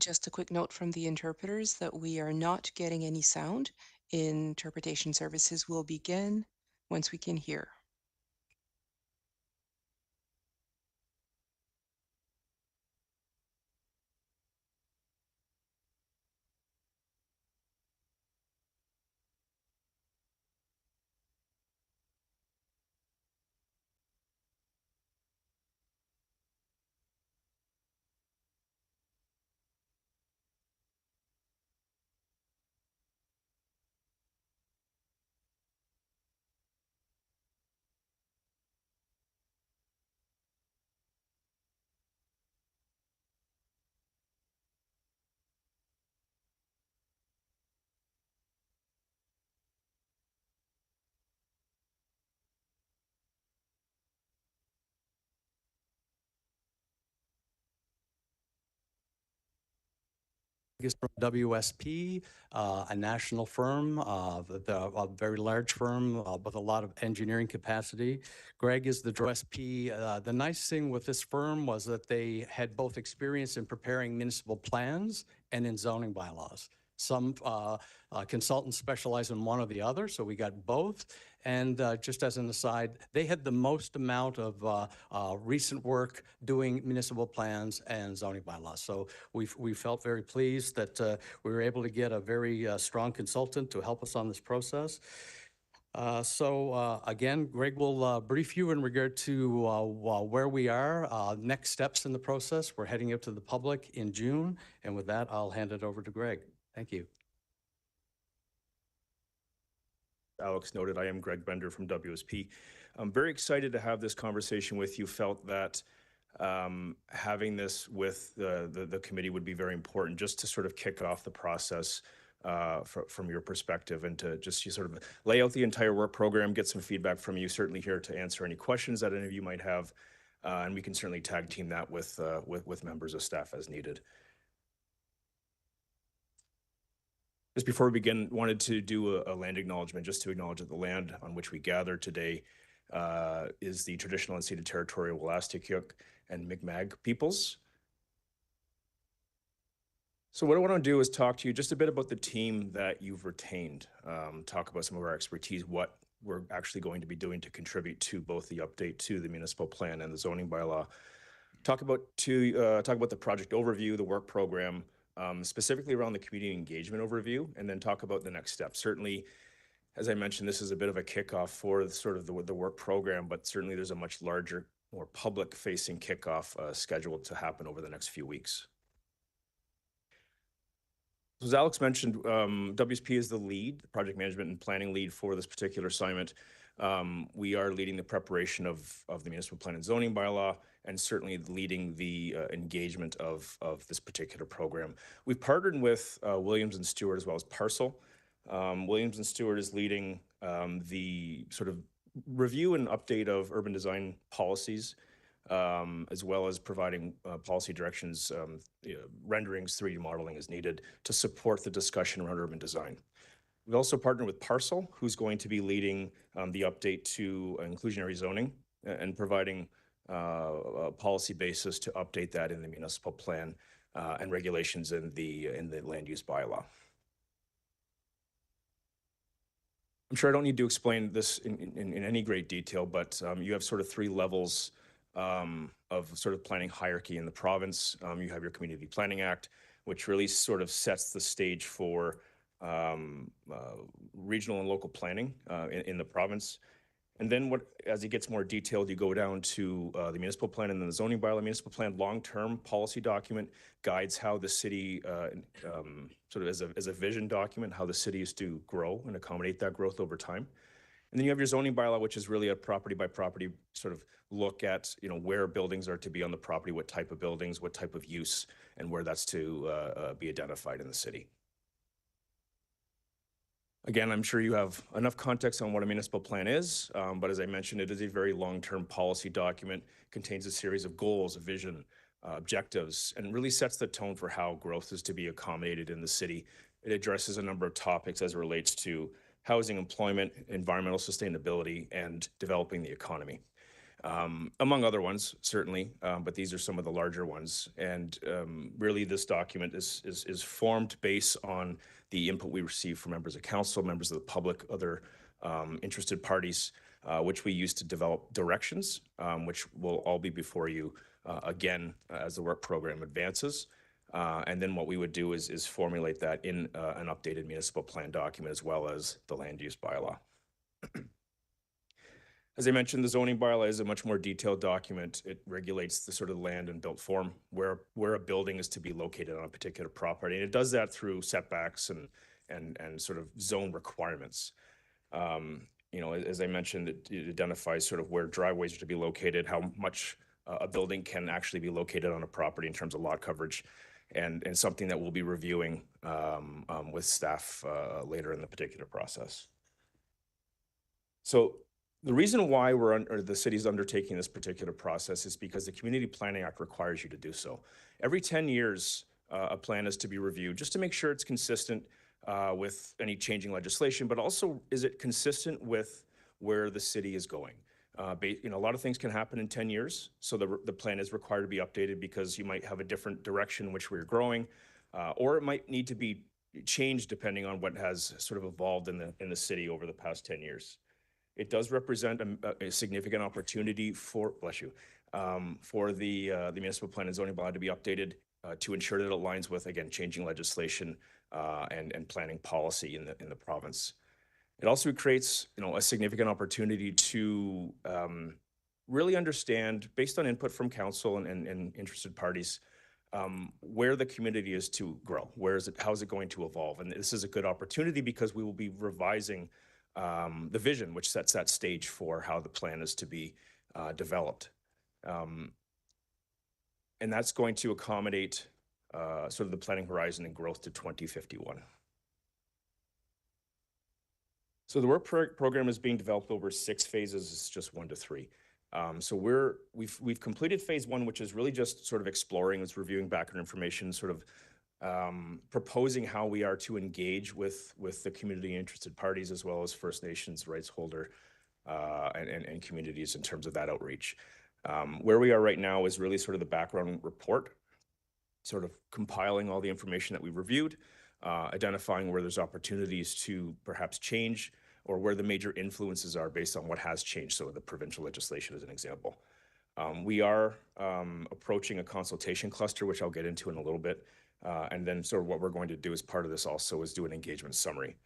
Just a quick note from the interpreters that we are not getting any sound. Interpretation services will begin once we can hear. Is from WSP, a national firm, a very large firm with a lot of engineering capacity. Greg is the WSP. The nice thing with this firm was that they had both experience in preparing municipal plans and in zoning bylaws. Some consultants specialize in one or the other, so we got both. And just as an aside, they had the most amount of recent work doing municipal plans and zoning bylaws. So we felt very pleased that we were able to get a very strong consultant to help us on this process. Again, Greg will brief you in regard to where we are, next steps in the process. We're heading out to the public in June. And with that, I'll hand it over to Greg. Thank you. Alex noted, I am Greg Bender from WSP. I'm very excited to have this conversation with you. Felt that having this with the committee would be very important just to sort of kick off the process from your perspective and to just sort of lay out the entire work program, get some feedback from you. Certainly here to answer any questions that any of you might have, and we can certainly tag team that with members of staff as needed. Just before we begin, wanted to do a land acknowledgement, just to acknowledge that the land on which we gather today is the traditional unceded territory of Wolastoqiyik and Mi'kmaq peoples. So what I want to do is talk to you just a bit about the team that you've retained, talk about some of our expertise, what we're actually going to be doing to contribute to both the update to the municipal plan and the zoning bylaw. Talk about the project overview, the work program, specifically around the community engagement overview, and then talk about the next steps. Certainly, as I mentioned, this is a bit of a kickoff for sort of the work program, but certainly there's a much larger, more public-facing kickoff scheduled to happen over the next few weeks. As Alex mentioned, WSP is the lead, the project management and planning lead for this particular assignment. We are leading the preparation of the municipal plan and zoning bylaw, and certainly leading the engagement of this particular program. We've partnered with Williams and Stewart as well as Parcel. Williams and Stewart is leading the sort of review and update of urban design policies, as well as providing policy directions, renderings, 3D modeling as needed to support the discussion around urban design. We've also partnered with Parcel, who's going to be leading the update to inclusionary zoning and providing a policy basis to update that in the municipal plan and regulations in the land use bylaw. I'm sure I don't need to explain this in any great detail, but you have sort of 3 levels of sort of planning hierarchy in the province. You have your Community Planning Act, which really sort of sets the stage for regional and local planning in the province. And then as it gets more detailed, you go down to the municipal plan and then the zoning bylaw. Municipal plan long-term policy document guides how the city, sort of as a vision document, how the city is to grow and accommodate that growth over time. And then you have your zoning bylaw, which is really a property by property sort of look at, where buildings are to be on the property, what type of buildings, what type of use, and where that's to be identified in the city. Again, I'm sure you have enough context on what a municipal plan is, but as I mentioned, it is a very long-term policy document, contains a series of goals, a vision, objectives, and really sets the tone for how growth is to be accommodated in the city. It addresses a number of topics as it relates to housing, employment, environmental sustainability, and developing the economy. among other ones, certainly, but these are some of the larger ones. And really, this document is formed based on the input we receive from members of council, members of the public, other interested parties, which we use to develop directions, which will all be before you again as the work program advances. And then what we would do is formulate that in an updated municipal plan document as well as the land use bylaw. As I mentioned, the zoning bylaw is a much more detailed document. It regulates the sort of land and built form where a building is to be located on a particular property. And it does that through setbacks and sort of zone requirements. You know, as I mentioned, it identifies sort of where driveways are to be located, how much a building can actually be located on a property in terms of lot coverage, and something that we'll be reviewing with staff later in the particular process. So the reason why the city's undertaking this particular process is because the Community Planning Act requires you to do so. Every 10 years, a plan is to be reviewed just to make sure it's consistent with any changing legislation, but also is it consistent with where the city is going? You know, a lot of things can happen in 10 years, so the plan is required to be updated because you might have a different direction in which we're growing, or it might need to be changed depending on what has sort of evolved in the city over the past 10 years. It does represent a significant opportunity for, for the municipal plan and zoning bylaw to be updated to ensure that it aligns with, again, changing legislation and planning policy in the province. It also creates, you know, a significant opportunity to really understand, based on input from council and interested parties, where the community is to grow. How is it going to evolve? And this is a good opportunity because we will be revising the vision, which sets that stage for how the plan is to be developed. And that's going to accommodate sort of the planning horizon and growth to 2051. So the work program is being developed over 6 phases. It's just 1 to 3. So we've completed phase 1, which is really just sort of exploring, it's reviewing background information, sort of proposing how we are to engage with the community interested parties as well as First Nations rights holder and communities in terms of that outreach. Where we are right now is really sort of the background report, sort of compiling all the information that we've reviewed, identifying where there's opportunities to perhaps change or where the major influences are based on what has changed. So the provincial legislation is an example. We are approaching a consultation cluster, which I'll get into in a little bit. And then sort of what we're going to do as part of this also is do an engagement summary.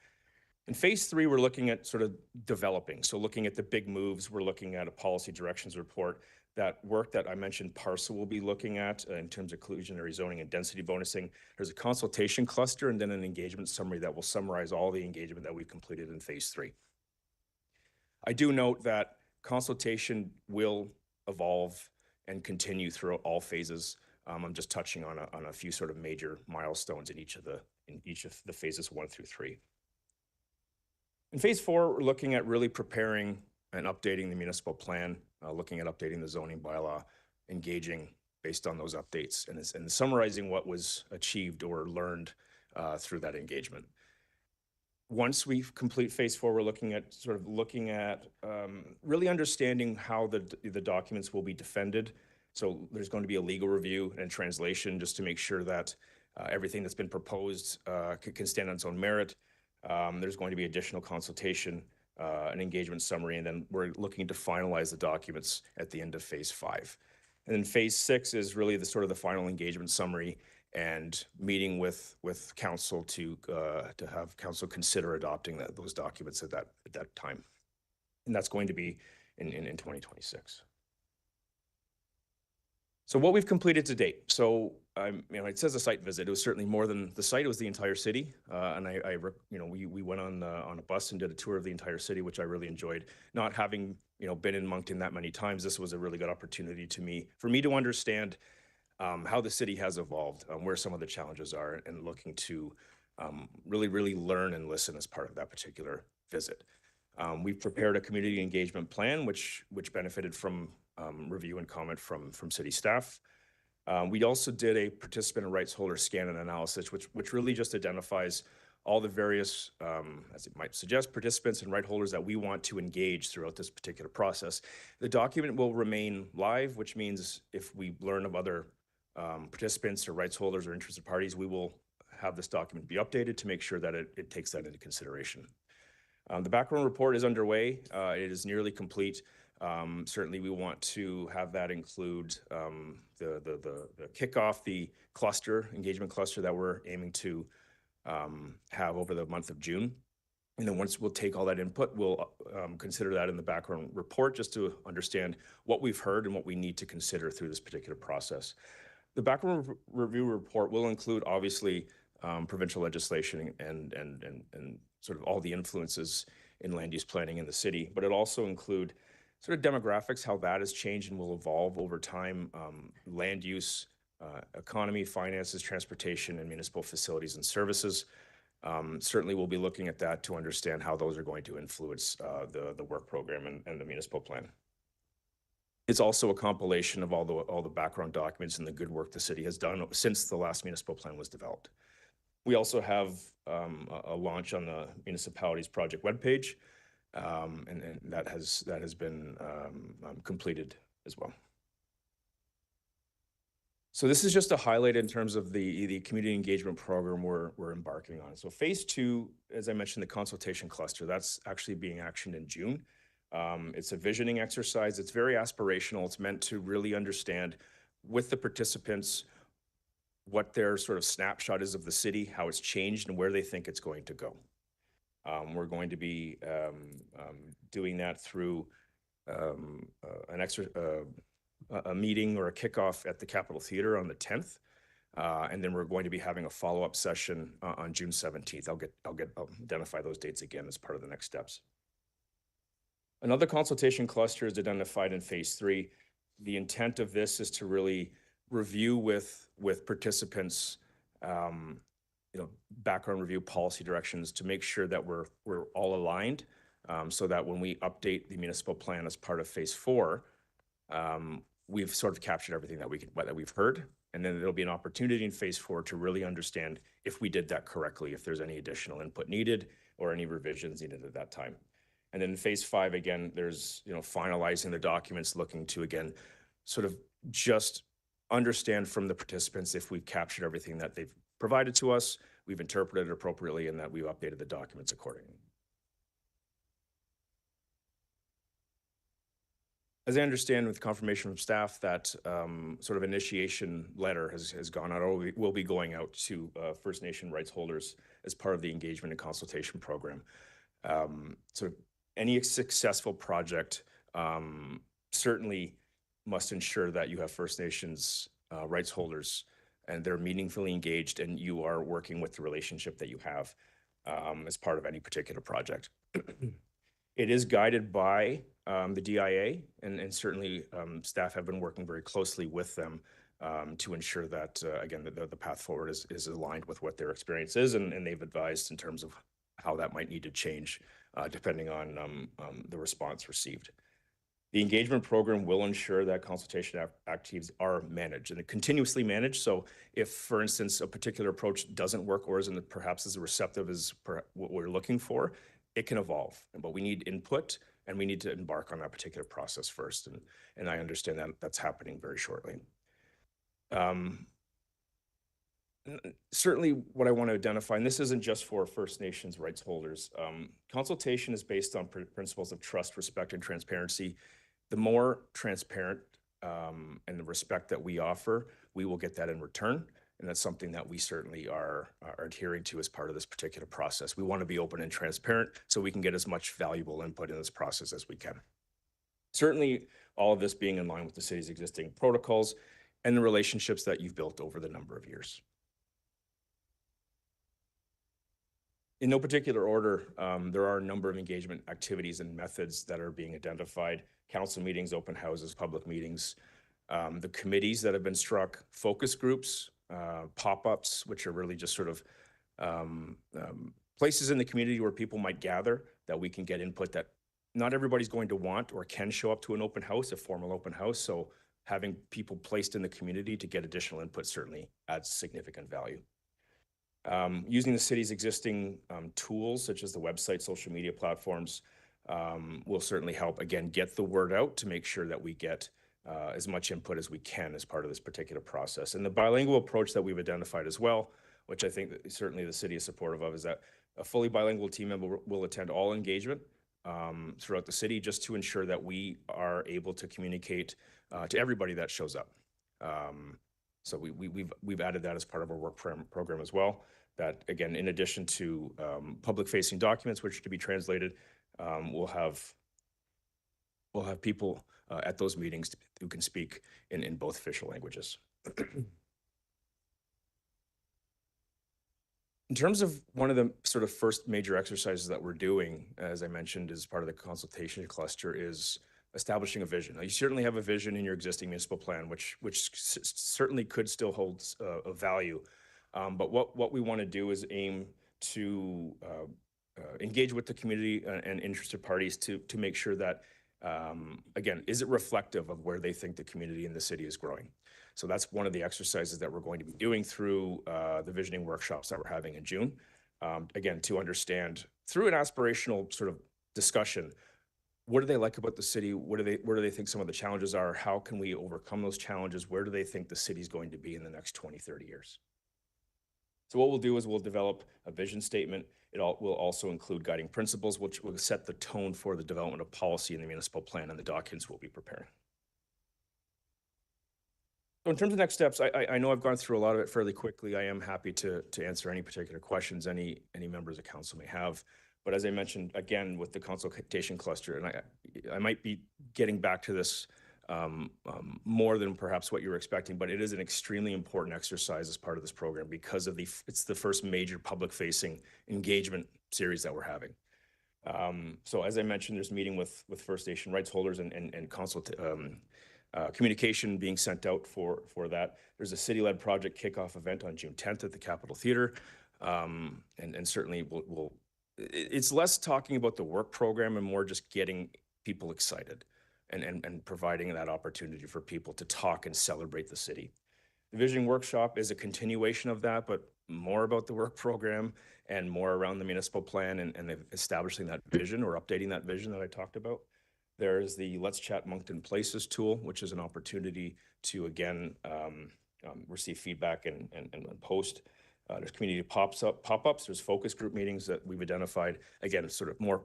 In phase 3, we're looking at sort of developing. So looking at the big moves, we're looking at a policy directions report. That work that I mentioned Parcel will be looking at in terms of inclusionary zoning and density bonusing. There's a consultation cluster and then an engagement summary that will summarize all the engagement that we've completed in phase 3. I do note that consultation will evolve and continue throughout all phases. I'm just touching on a few sort of major milestones in each of the phases 1 through 3. In phase 4, we're looking at really preparing and updating the municipal plan, looking at updating the zoning bylaw, engaging based on those updates, and summarizing what was achieved or learned through that engagement. Once we complete phase 4, we're looking at really understanding how the documents will be defended. So there's going to be a legal review and translation just to make sure that everything that's been proposed can stand on its own merit. There's going to be additional consultation, an engagement summary, and then we're looking to finalize the documents at the end of phase 5. And then phase 6 is really the sort of the final engagement summary and meeting with council to have council consider adopting those documents at that time. And that's going to be in 2026. So what we've completed to date. So, you know, it says a site visit. It was certainly more than the site. It was the entire city. And we went on a bus and did a tour of the entire city, which I really enjoyed. Not having, you know, been in Moncton that many times, this was a really good opportunity for me to understand how the city has evolved, where some of the challenges are, and looking to really learn and listen as part of that particular visit. We've prepared a community engagement plan, which benefited from review and comment from city staff. We also did a participant and rights holder scan and analysis, which really just identifies all the various, as it might suggest, participants and right holders that we want to engage throughout this particular process. The document will remain live, which means if we learn of other participants or rights holders or interested parties, we will have this document be updated to make sure that it takes that into consideration. The background report is underway. It is nearly complete. Certainly we want to have that include the kickoff, the cluster, engagement cluster that we're aiming to have over the month of June. And then once we'll take all that input, we'll consider that in the background report just to understand what we've heard and what we need to consider through this particular process. The background review report will include obviously provincial legislation and sort of all the influences in land use planning in the city, but it also include sort of demographics, how that has changed and will evolve over time, land use, economy, finances, transportation, and municipal facilities and services. Certainly we'll be looking at that to understand how those are going to influence the work program and the municipal plan. It's also a compilation of all the background documents and the good work the city has done since the last municipal plan was developed. We also have a launch on the municipality's project webpage, and that has been completed as well. So this is just a highlight in terms of the community engagement program we're embarking on. So phase 2, as I mentioned, the consultation cluster, that's actually being actioned in June. It's a visioning exercise. It's very aspirational. It's meant to really understand with the participants what their sort of snapshot is of the city, how it's changed, and where they think it's going to go. We're going to be doing that through a meeting or a kickoff at the Capitol Theater on the 10th. And then we're going to be having a follow-up session on June 17th. I'll identify those dates again as part of the next steps. Another consultation cluster is identified in phase 3. The intent of this is to really review with participants, background review policy directions to make sure that we're all aligned, so that when we update the municipal plan as part of phase 4, we've sort of captured everything that we've heard, and then there'll be an opportunity in phase 4 to really understand if we did that correctly, if there's any additional input needed or any revisions needed at that time. And then in phase 5, again, there's finalizing the documents, looking to again sort of just understand from the participants if we've captured everything that they've provided to us, we've interpreted it appropriately, and that we've updated the documents accordingly. As I understand with confirmation from staff, that sort of initiation letter has gone out, or will be going out to First Nation rights holders as part of the engagement and consultation program. So any successful project certainly must ensure that you have First Nations rights holders and they're meaningfully engaged and you are working with the relationship that you have as part of any particular project. It is guided by the DIA, and certainly staff have been working very closely with them to ensure that, again, the path forward is aligned with what their experience is, and they've advised in terms of how that might need to change depending on the response received. The engagement program will ensure that consultation activities are managed and continuously managed. So if, for instance, a particular approach doesn't work or isn't perhaps as receptive as what we're looking for, it can evolve. But we need input and we need to embark on that particular process first. And I understand that that's happening very shortly. Certainly what I want to identify, and this isn't just for First Nations rights holders, consultation is based on principles of trust, respect, and transparency. The more transparent and the respect that we offer, we will get that in return. And that's something that we certainly are adhering to as part of this particular process. We want to be open and transparent so we can get as much valuable input in this process as we can. Certainly, all of this being in line with the city's existing protocols and the relationships that you've built over the number of years. In no particular order, there are a number of engagement activities and methods that are being identified: council meetings, open houses, public meetings, the committees that have been struck, focus groups, pop-ups, which are really just sort of places in the community where people might gather that we can get input that not everybody's going to want or can show up to an open house, a formal open house. So having people placed in the community to get additional input certainly adds significant value. Using the city's existing tools, such as the website, social media platforms, will certainly help, again, get the word out to make sure that we get as much input as we can as part of this particular process. And the bilingual approach that we've identified as well, which I think that certainly the city is supportive of, is that a fully bilingual team member will attend all engagement throughout the city, just to ensure that we are able to communicate to everybody that shows up. So we've added that as part of our work program as well. That, again, in addition to public-facing documents, which are to be translated, we'll have people at those meetings who can speak in both official languages. In terms of one of the sort of first major exercises that we're doing, as I mentioned, as part of the consultation cluster, is establishing a vision. Now, you certainly have a vision in your existing municipal plan, which certainly could still hold a value. But what we want to do is aim to engage with the community and interested parties to make sure that, again, is it reflective of where they think the community and the city is growing? So that's one of the exercises that we're going to be doing through the visioning workshops that we're having in June. Again, to understand through an aspirational sort of discussion, what do they like about the city? Where do they think some of the challenges are? How can we overcome those challenges? Where do they think the city's going to be in the next 20, 30 years? So what we'll do is we'll develop a vision statement. Will also include guiding principles, which will set the tone for the development of policy in the municipal plan and the documents we'll be preparing. So in terms of next steps, I know I've gone through a lot of it fairly quickly. I am happy to answer any particular questions any members of council may have. But as I mentioned, again, with the consultation cluster, and I might be getting back to this more than perhaps what you were expecting, but it is an extremely important exercise as part of this program because of it's the first major public-facing engagement series that we're having. So as I mentioned, there's a meeting with First Nation rights holders and communication being sent out for that. There's a city-led project kickoff event on June 10th at the Capitol Theater, and certainly it's less talking about the work program and more just getting people excited and providing that opportunity for people to talk and celebrate the city. The visioning workshop is a continuation of that, but more about the work program and more around the municipal plan and establishing that vision or updating that vision that I talked about. There's the Let's Chat Moncton Places tool, which is an opportunity to, again, receive feedback and post. There's community pop-ups, there's focus group meetings that we've identified, again, sort of more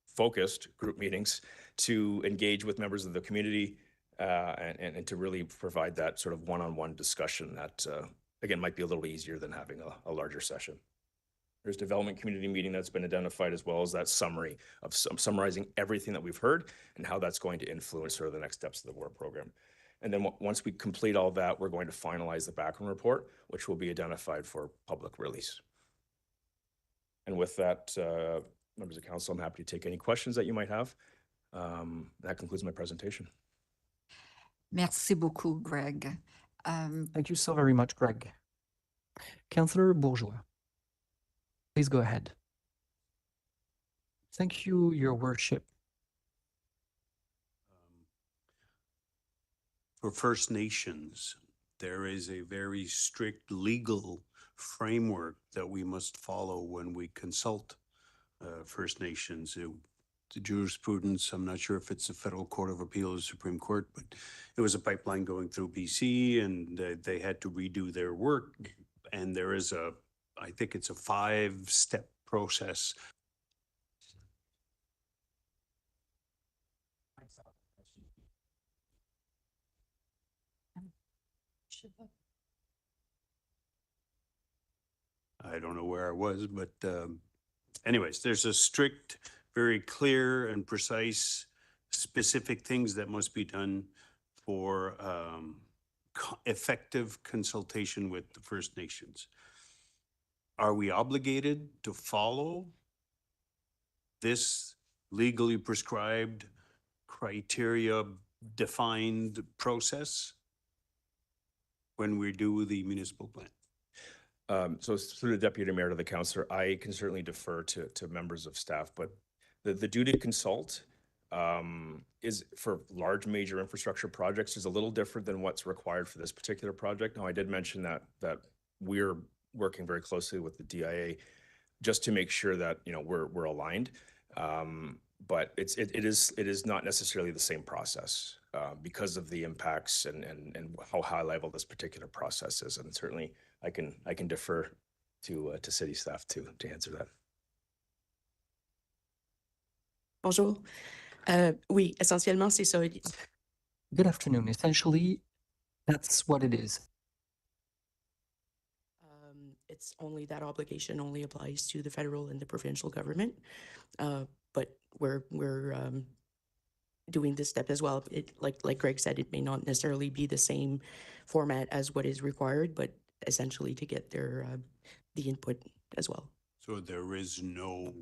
focused group meetings to engage with members of the community and to really provide that sort of one-on-one discussion that, again, might be a little easier than having a larger session. There's development community meeting that's been identified, as well as that summary of summarizing everything that we've heard and how that's going to influence sort of the next steps of the work program. And then once we complete all that, we're going to finalize the background report, which will be identified for public release. And with that, members of council, I'm happy to take any questions that you might have. That concludes my presentation. Merci beaucoup, Greg. Thank you so very much, Greg. Councillor Bourgeois, please go ahead. Thank you, Your Worship. For First Nations, there is a very strict legal framework that we must follow when we consult First Nations. The jurisprudence, I'm not sure if it's the Federal Court of Appeal or Supreme Court, but it was a pipeline going through BC and they had to redo their work. And there is I think it's a 5-step process. I don't know where I was, but anyways, there's a strict, very clear and precise, specific things that must be done for effective consultation with the First Nations. Are we obligated to follow this legally prescribed, criteria defined process when we do the municipal plan? So through the deputy mayor to the councillor, I can certainly defer to members of staff, but the duty to consult is for large major infrastructure projects is a little different than what's required for this particular project. Now, I did mention that we're working very closely with the DIA just to make sure that, you know, we're aligned. But it is not necessarily the same process because of the impacts and how high level this particular process is. And certainly I can defer to city staff to answer that. Bonjour. Oui, essentiellement, c'est ça. Good afternoon. Essentially, that's what it is. It's only that obligation only applies to the federal and the provincial government. But we're doing this step as well. It like Greg said, it may not necessarily be the same format as what is required, but essentially to get their the input as well. So there is no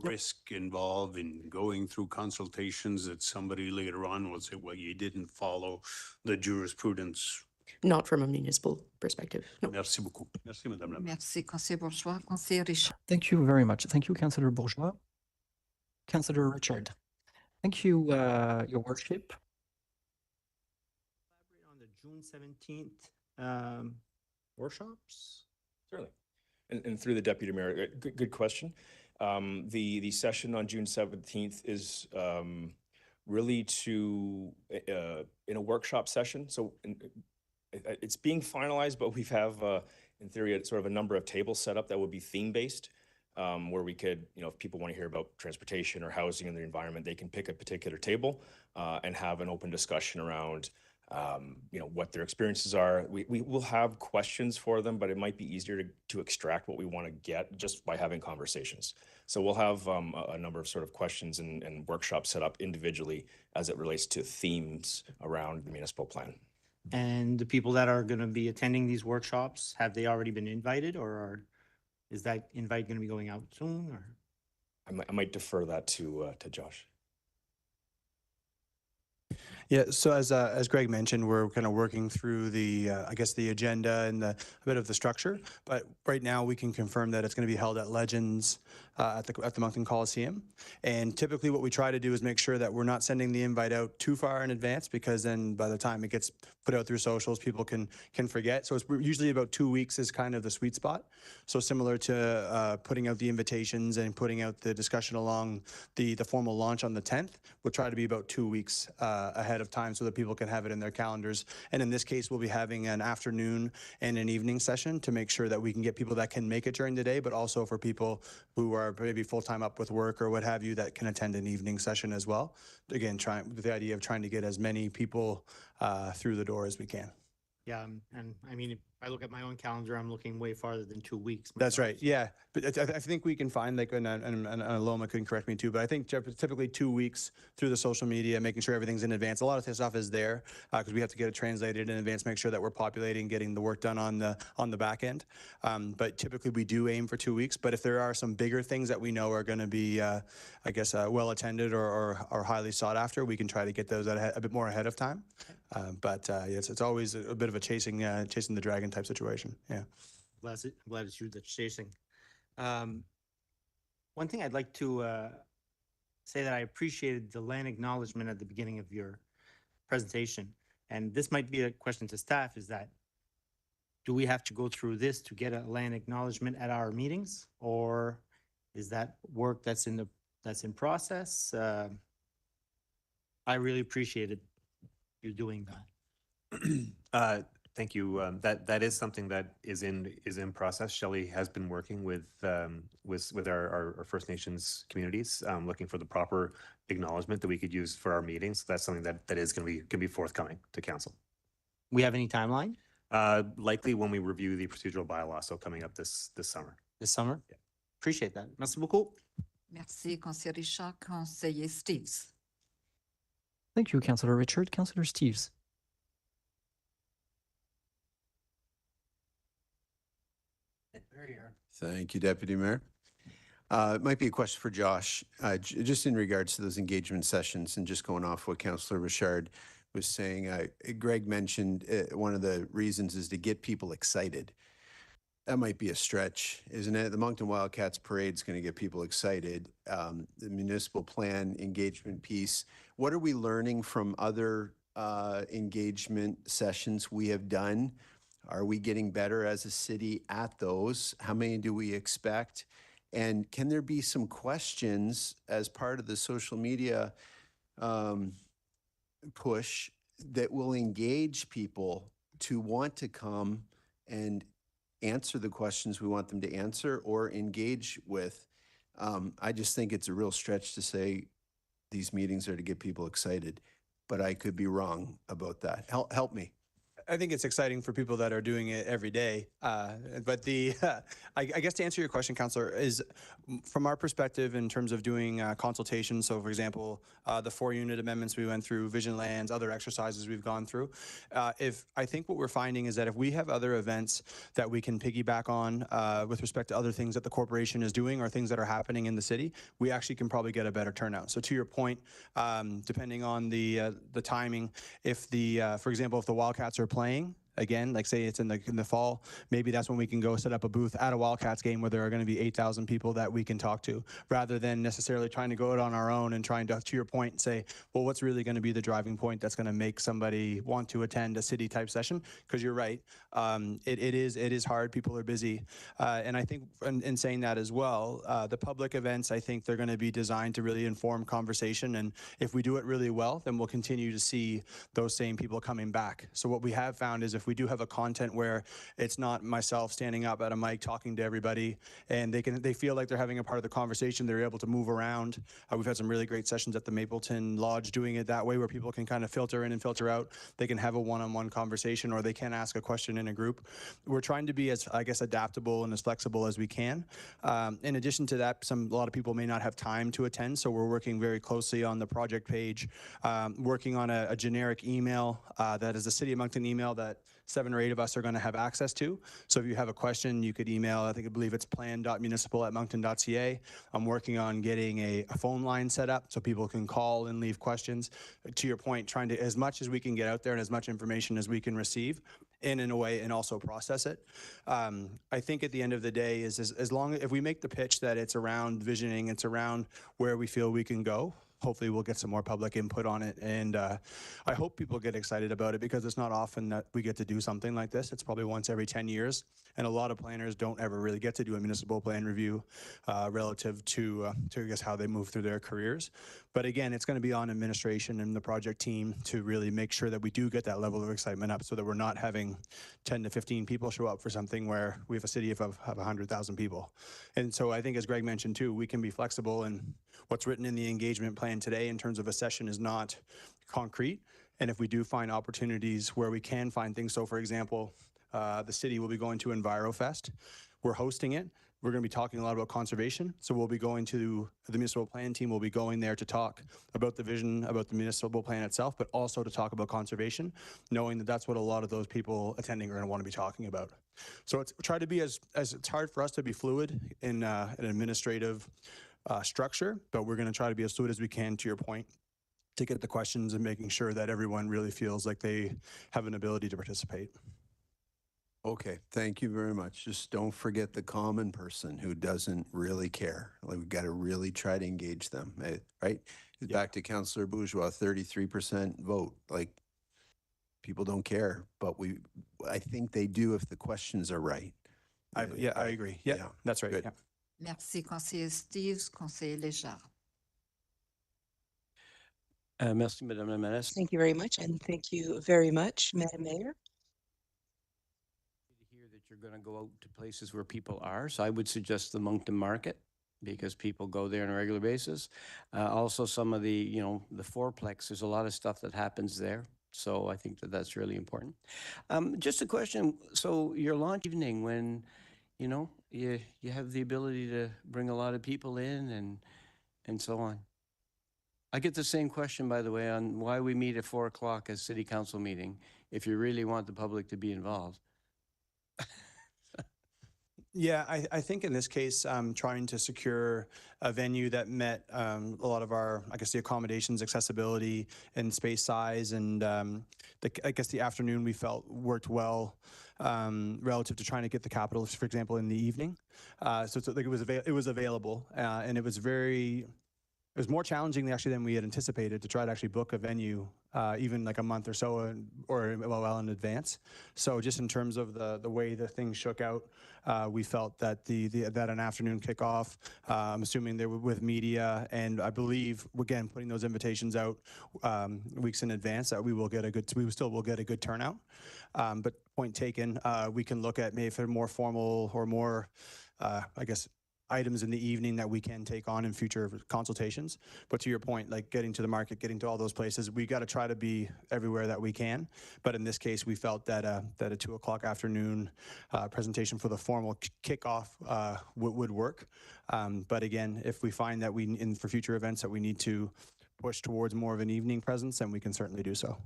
risk involved in going through consultations that somebody later on will say, well, you didn't follow the jurisprudence. Not from a municipal perspective. No. Merci beaucoup. Merci, Madame la Maire. Merci, Conseiller Bourgeois. Conseiller Richard. Thank you very much. Thank you, Councillor Bourgeois. Councillor Richard. Thank you, Your Worship. On the June 17th workshops? Certainly. And through the Deputy Mayor, good question. The session on June 17th is really to, in a workshop session. So it's being finalized, but we have, in theory, sort of a number of tables set up that would be theme-based, where we could, you know, if people want to hear about transportation or housing and the environment, they can pick a particular table and have an open discussion around you know, what their experiences are. We will have questions for them, but it might be easier to extract what we want to get just by having conversations. So we'll have a number of sort of questions and workshops set up individually as it relates to themes around the municipal plan. And the people that are going to be attending these workshops, have they already been invited, or is that invite going to be going out soon? Or I might defer that to Josh. Yeah, so as Greg mentioned, we're kind of working through the, I guess, the agenda and a bit of the structure. But right now, we can confirm that it's going to be held at Legends at the Moncton Coliseum. And typically, what we try to do is make sure that we're not sending the invite out too far in advance, because then by the time it gets put out through socials, people can forget. So it's usually about 2 weeks is kind of the sweet spot. So similar to putting out the invitations and putting out the discussion along the formal launch on the 10th, we'll try to be about 2 weeks ahead of time so that people can have it in their calendars. And in this case, we'll be having an afternoon and an evening session to make sure that we can get people that can make it during the day, but also for people who are maybe full-time up with work or what have you that can attend an evening session as well. Again, trying with the idea of trying to get as many people through the door as we can. yeah, and I mean, if I look at my own calendar, I'm looking way farther than 2 weeks. That's myself. right. Yeah, but I think we can find, like, and Aloma couldn't correct me too, but I think typically 2 weeks through the social media, making sure everything's in advance. A lot of this stuff is there because we have to get it translated in advance, make sure that we're populating, getting the work done on the back end. But typically we do aim for 2 weeks. But if there are some bigger things that we know are going to be, I guess, well attended or highly sought after, we can try to get those a bit more ahead of time. But it's always a bit of a chasing the dragon type situation. Yeah. Glad it's you that's chasing. One thing I'd like to say that I appreciated the land acknowledgement at the beginning of your presentation, and this might be a question to staff, is that do we have to go through this to get a land acknowledgement at our meetings, or is that work that's in process? I really appreciated you doing that. Thank you. That is something that is in process. Shelley has been working with our First Nations communities, looking for the proper acknowledgement that we could use for our meetings. That's something that is going to be forthcoming to council. We have any timeline Likely when we review the procedural bylaw, so coming up this summer. this summer? Yeah. Appreciate that. Merci beaucoup. Merci, Conseiller Richard. Conseiller Steves. Thank you, Councillor Richard. Councillor Steves. Thank you, Deputy Mayor. It might be a question for Josh, just in regards to those engagement sessions and just going off what Councillor Richard was saying. Greg mentioned one of the reasons is to get people excited. That might be a stretch, isn't it? The Moncton Wildcats Parade is going to get people excited. The municipal plan engagement piece. What are we learning from other engagement sessions we have done Are we getting better as a city at those? How many do we expect? And can there be some questions as part of the social media push that will engage people to want to come and answer the questions we want them to answer or engage with? I just think it's a real stretch to say these meetings are to get people excited, but I could be wrong about that. Help me. I think it's exciting for people that are doing it every day. But I guess to answer your question, Councillor, is from our perspective in terms of doing consultations. So, for example, the 4-unit amendments we went through, Vision Lands, other exercises we've gone through. If I think what we're finding is that if we have other events that we can piggyback on with respect to other things that the corporation is doing or things that are happening in the city, we actually can probably get a better turnout. So, to your point, depending on the timing, if for example, if the Wildcats are playing, again, like say it's in the fall, maybe that's when we can go set up a booth at a Wildcats game where there are going to be 8,000 people that we can talk to, rather than necessarily trying to go out on our own and trying to your point, say, well, what's really going to be the driving point that's going to make somebody want to attend a city type session? Because you're right, it is hard. People are busy, and I think in saying that as well, the public events, I think they're going to be designed to really inform conversation, and if we do it really well, then we'll continue to see those same people coming back. So what we have found is if we do have a content where it's not myself standing up at a mic talking to everybody and they feel like they're having a part of the conversation, they're able to move around. We've had some really great sessions at the Mapleton Lodge doing it that way, where people can kind of filter in and filter out. They can have a one-on-one conversation, or they can ask a question in a group. We're trying to be as, I guess, adaptable and as flexible as we can. In addition to that, a lot of people may not have time to attend, so we're working very closely on the project page, working on a generic email that is a City of Moncton email that 7 or 8 of us are going to have access to. So if you have a question, you could email, I believe it's plan.municipal@moncton.ca. I'm working on getting a phone line set up so people can call and leave questions. To your point, trying to, as much as we can get out there and as much information as we can receive in a way and also process it. I think at the end of the day is as long as if we make the pitch that it's around visioning, it's around where we feel we can go, hopefully we'll get some more public input on it. And I hope people get excited about it, because it's not often that we get to do something like this. It's probably once every 10 years. And a lot of planners don't ever really get to do a municipal plan review relative to I guess, how they move through their careers. But again, it's going to be on administration and the project team to really make sure that we do get that level of excitement up, so that we're not having 10 to 15 people show up for something where we have a city of 100,000 people. And so I think, as Greg mentioned too, we can be flexible, and what's written in the engagement plan today in terms of a session is not concrete. And if we do find opportunities where we can find things, so for example, the city will be going to EnviroFest. We're hosting it. We're going to be talking a lot about conservation. So we'll be going to, the municipal plan team will be going there to talk about the vision, about the municipal plan itself, but also to talk about conservation, knowing that that's what a lot of those people attending are going to want to be talking about. So it's try to be as it's hard for us to be fluid in an administrative structure, but we're going to try to be as fluid as we can, to your point, to get the questions and making sure that everyone really feels like they have an ability to participate. Okay, thank you very much. Just don't forget the common person who doesn't really care. Like, we've got to really try to engage them, right? Yeah. Back to Councillor Bourgeois, 33% vote. Like, people don't care, but I think they do if the questions are right. I agree. Yeah, that's right. Good. Yeah. Merci, conseiller Steves, conseiller Léger. Merci, Madame la Mairesse. Thank you very much, and thank you very much, Madam Mayor. Hear that you're going to go out to places where people are, so I would suggest the Moncton Market, because people go there on a regular basis. Also, some of the, the fourplex, there's a lot of stuff that happens there. So I think that that's really important. Just a question. So your launch evening, when, you have the ability to bring a lot of people in and so on. I get the same question, by the way, on why we meet at 4 o'clock as city council meeting, if you really want the public to be involved. Yeah, I think in this case, trying to secure a venue that met a lot of our, I guess, the accommodations, accessibility, and space size, and I guess the afternoon we felt worked well relative to trying to get the Capitol, for example, in the evening. So it's like it was available, and it was very it was more challenging actually than we had anticipated to try to actually book a venue, even like a month or so or well in advance. So just in terms of the way the things shook out, we felt that that an afternoon kickoff, I'm assuming they were with media, and I believe again putting those invitations out weeks in advance, that we still will get a good turnout. But point taken, we can look at maybe if they're more formal or more, I guess, items in the evening that we can take on in future consultations. But to your point, like getting to the market, getting to all those places, we got to try to be everywhere that we can. But in this case, we felt that that a 2 o'clock afternoon presentation for the formal kickoff would work. But again, if we find that for future events that we need to push towards more of an evening presence, then we can certainly do so.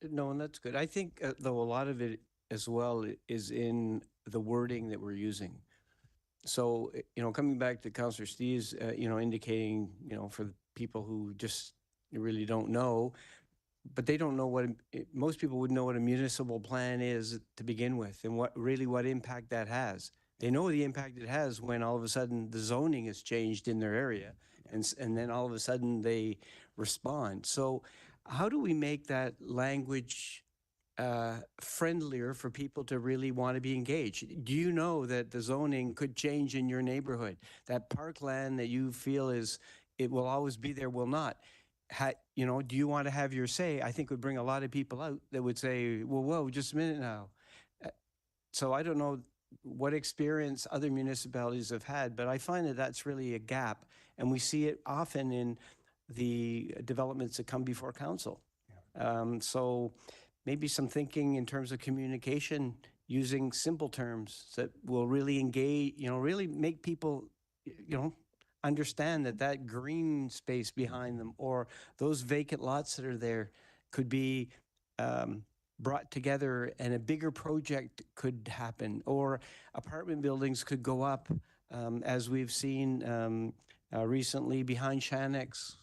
No, and that's good. I think, though, a lot of it as well is in the wording that we're using. So, coming back to Councillor Steeves, indicating, for the people who just really don't know, but they don't know most people would know what a municipal plan is to begin with and what impact that has. They know the impact it has when all of a sudden the zoning is changed in their area and then all of a sudden they respond. So how do we make that language friendlier for people to really want to be engaged? Do you know that the zoning could change in your neighborhood? That parkland that you feel it will always be there will not. Do you want to have your say? I think would bring a lot of people out that would say, well, whoa, just a minute now. So I don't know what experience other municipalities have had, but I find that that's really a gap. And we see it often in the developments that come before council. So maybe some thinking in terms of communication using simple terms that will really engage, really make people, understand that green space behind them or those vacant lots that are there could be brought together and a bigger project could happen, or apartment buildings could go up, as we've seen recently behind Shanex,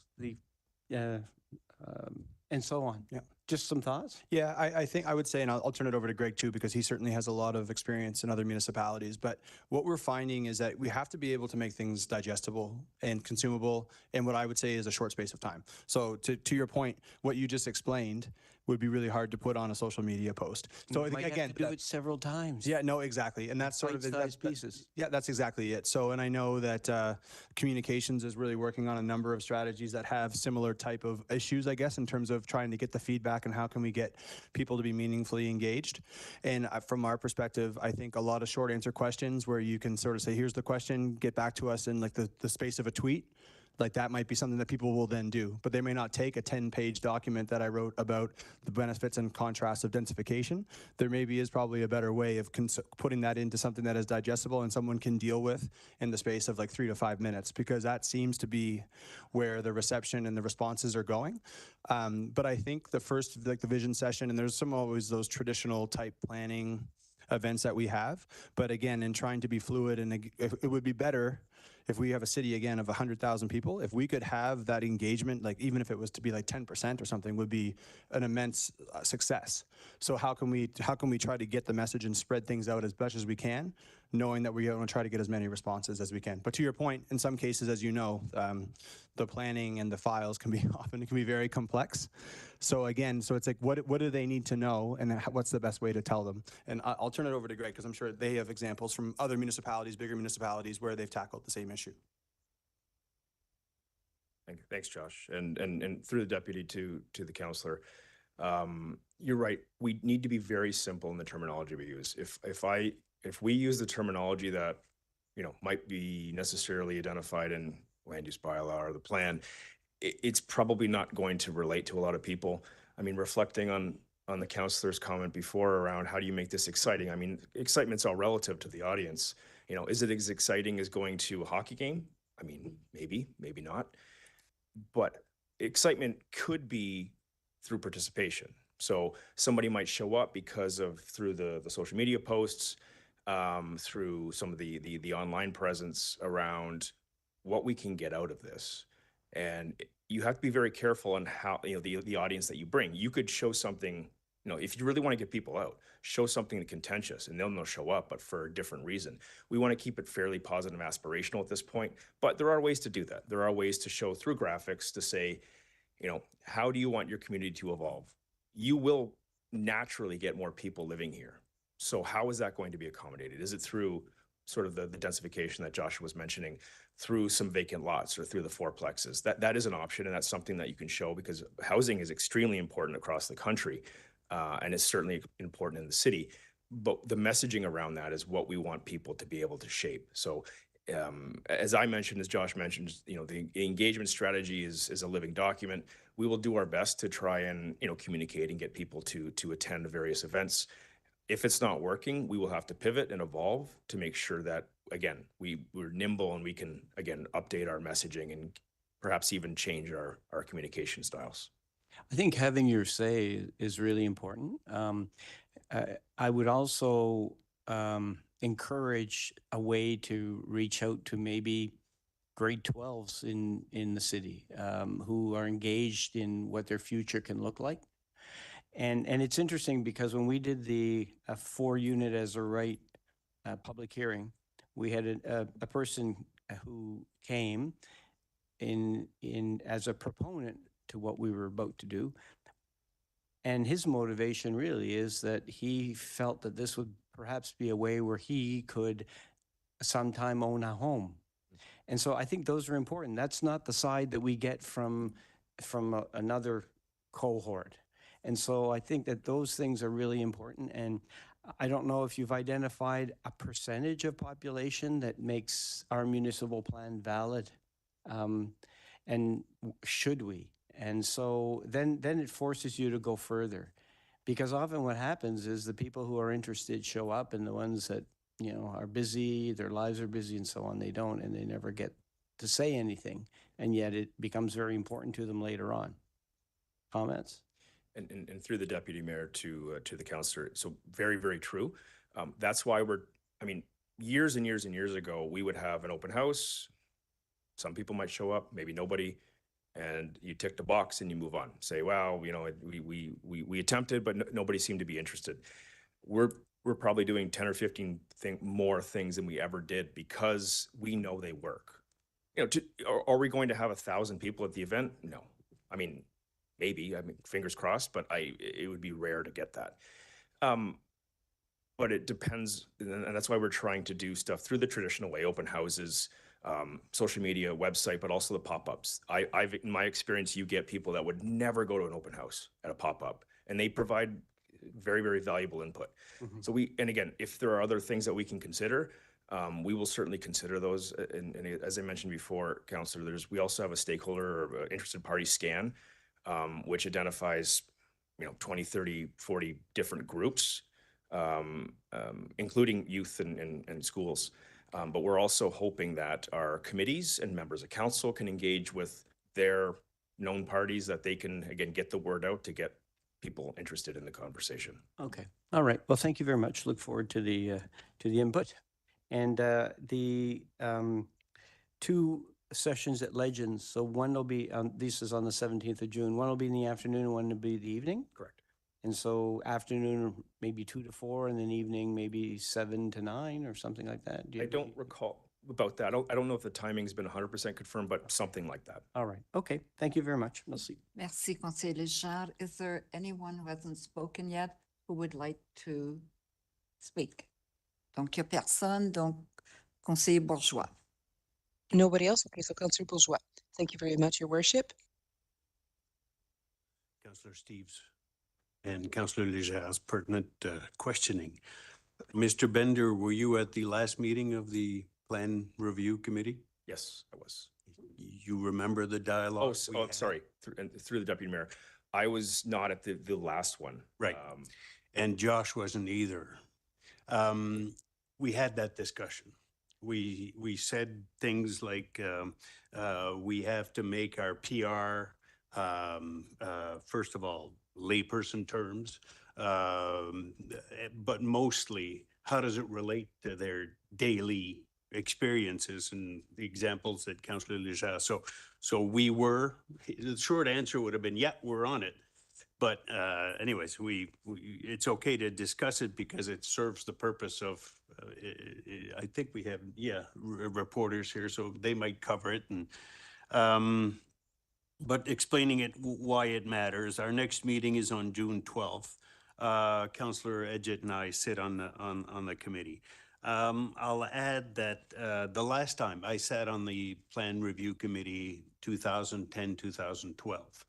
and so on. Yeah. Just some thoughts? Yeah, I think I would say, and I'll turn it over to Greg too, because he certainly has a lot of experience in other municipalities. But what we're finding is that we have to be able to make things digestible and consumable in what I would say is a short space of time. So to your point, what you just explained would be really hard to put on a social media post. So You might again, have to do it several times. yeah, no, exactly. And that's sort of Bite-sized pieces. Yeah, that's exactly it. So, and I know that communications is really working on a number of strategies that have similar type of issues, I guess, in terms of trying to get the feedback and how can we get people to be meaningfully engaged. And from our perspective, I think a lot of short answer questions where you can sort of say, here's the question, get back to us in like the space of a tweet. Like that might be something that people will then do, but they may not take a 10-page document that I wrote about the benefits and contrasts of densification. There maybe is probably a better way of putting that into something that is digestible and someone can deal with in the space of like 3 to 5 minutes, because that seems to be where the reception and the responses are going. But I think the first, like the vision session, and there's always those traditional type planning events that we have, but again, in trying to be fluid, and it would be better if we have a city again of 100,000 people, if we could have that engagement, like even if it was to be like 10% or something, would be an immense success. So how can we try to get the message and spread things out as best as we can, knowing that we're going to try to get as many responses as we can. But to your point, in some cases, as you know, the planning and the files can be very complex. So again, so it's like, what do they need to know, and what's the best way to tell them? And I'll turn it over to Greg, because I'm sure they have examples from other municipalities, bigger municipalities, where they've tackled the same issue. Thanks, Josh. And through the deputy to the councillor, you're right. We need to be very simple in the terminology we use. If we use the terminology that, might be necessarily identified in land use bylaw or the plan, it's probably not going to relate to a lot of people. I mean, reflecting on the councillor's comment before around how do you make this exciting? I mean, excitement's all relative to the audience. Is it as exciting as going to a hockey game? I mean, maybe not. But excitement could be through participation. So somebody might show up because of through the social media posts, through some of the online presence around what we can get out of this. And you have to be very careful on how, the audience that you bring. You could show something You know, if you really want to get people out, show something contentious and they'll show up, but for a different reason. We want to keep it fairly positive and aspirational at this point, but there are ways to do that. There are ways to show through graphics to say, you know, how do you want your community to evolve? You will naturally get more people living here. So how is that going to be accommodated? Is it through sort of the densification that Joshua was mentioning, through some vacant lots or through the fourplexes? That is an option, and that's something that you can show, because housing is extremely important across the country, and it's certainly important in the city. But the messaging around that is what we want people to be able to shape. So as I mentioned, as Josh mentioned, you know, the engagement strategy is a living document. We will do our best to try and, you know, communicate and get people to attend the various events. If it's not working, we will have to pivot and evolve to make sure that, again, we're nimble and we can, again, update our messaging and perhaps even change our communication styles. I think having your say is really important. I would also encourage a way to reach out to maybe grade 12s in the city who are engaged in what their future can look like. And it's interesting because when we did the 4-unit as a right public hearing, we had a person who came in as a proponent to what we were about to do. And his motivation really is that he felt that this would perhaps be a way where he could sometime own a home. And so I think those are important. That's not the side that we get from another cohort. And so I think that those things are really important. And I don't know if you've identified a percentage of population that makes our municipal plan valid. And should we? And so then it forces you to go further, because often what happens is the people who are interested show up, and the ones that, you know, are busy, their lives are busy and so on, they don't, and they never get to say anything. And yet it becomes very important to them later on. Comments? And through the deputy mayor to the councillor, so very, very true. That's why I mean, years and years and years ago, we would have an open house. Some people might show up, maybe nobody, and you tick the box and you move on. Say, wow, you know, we attempted, but nobody seemed to be interested. We're probably doing 10 or 15 more things than we ever did because we know they work. You know, are we going to have 1,000 people at the event? No. I mean, maybe, I mean, fingers crossed, but it would be rare to get that. But it depends, and that's why we're trying to do stuff through the traditional way, open houses, social media, website, but also the pop-ups. In my experience, you get people that would never go to an open house at a pop-up, and they provide very, very valuable input. Mm-hmm. So and again, if there are other things that we can consider, we will certainly consider those. And as I mentioned before, Councillor, we also have a stakeholder or interested party scan, which identifies, you know, 20, 30, 40 different groups, including youth and schools. But we're also hoping that our committees and members of council can engage with their known parties, that they can, again, get the word out to get people interested in the conversation. Okay. All right. Well, thank you very much. Look forward to the input. And the 2 sessions at Legends. So one will be this is on the 17th of June. One will be in the afternoon and one will be the evening. Correct. And so afternoon, maybe 2 to 4, and then evening, maybe 7 to 9 or something like that. I don't recall about that. I don't know if the timing's been 100% confirmed, but something like that. All right. Okay. Thank you very much. Merci. Merci, Conseiller Léger. Is there anyone who hasn't spoken yet who would like to speak? Donc, il n'y a personne. Donc, Conseiller Bourgeois. Nobody else? Okay, so Councillor Bourgeois. Thank you very much, Your Worship. Councillor Steves and Councillor Léger's pertinent questioning. Mr. Bender, were you at the last meeting of the Plan Review Committee? Yes, I was. You remember the dialogue? Sorry, through the deputy mayor. I was not at the last one. Right. And Josh wasn't either. We had that discussion. We said things like we have to make our PR, first of all, layperson terms, but mostly how does it relate to their daily experiences and the examples that Councillor Léger. So the short answer would have been, yeah, we're on it. But anyways, it's okay to discuss it because it serves the purpose of, I think we have, reporters here, so they might cover it. And but explaining it, why it matters. Our next meeting is on June 12th. Councillor Edgett and I sit on the committee. I'll add that the last time I sat on the Plan Review Committee, 2010, 2012,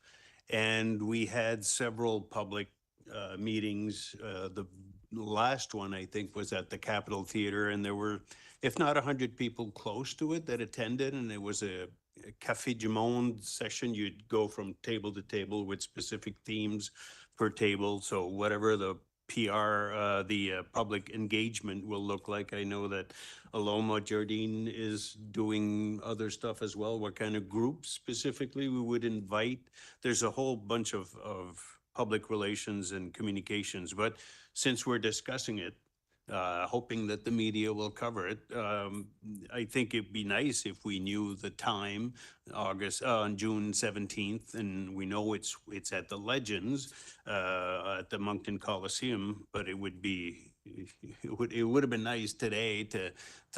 and we had several public meetings. The last one, I think, was at the Capitol Theatre, and there were, if not 100 people close to it that attended, and it was a Café du Monde session. You'd go from table to table with specific themes per table. So whatever the PR, the public engagement will look like. I know that Aloma Jardine is doing other stuff as well. What kind of groups specifically we would invite? There's a whole bunch of public relations and communications. But since we're discussing it, hoping that the media will cover it, I think it'd be nice if we knew the time, on June 17th, and we know it's at the Legends, at the Moncton Coliseum, but it would have been nice today to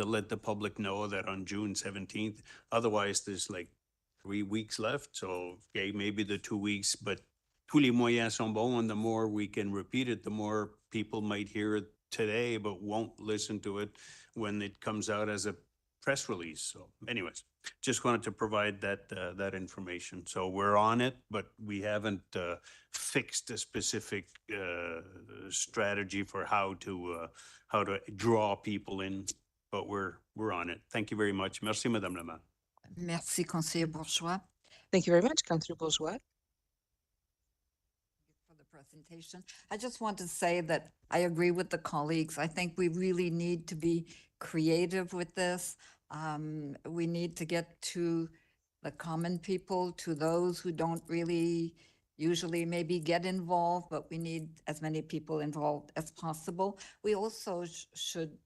let the public know that on June 17th. Otherwise, there's like 3 weeks left, so okay, maybe the 2 weeks, but tous les moyens sont bons, and the more we can repeat it, the more people might hear it today, but won't listen to it when it comes out as a press release. So anyways, just wanted to provide that information. So we're on it, but we haven't fixed a specific strategy for how to draw people in, but we're on it. Thank you very much. Merci, Madame la Maire. Merci, Conseiller Bourgeois, Thank you very much, Councillor Bourgeois. for the presentation. I just want to say that I agree with the colleagues. I think we really need to be creative with this. We need to get to the common people, to those who don't really usually maybe get involved, but we need as many people involved as possible. We also should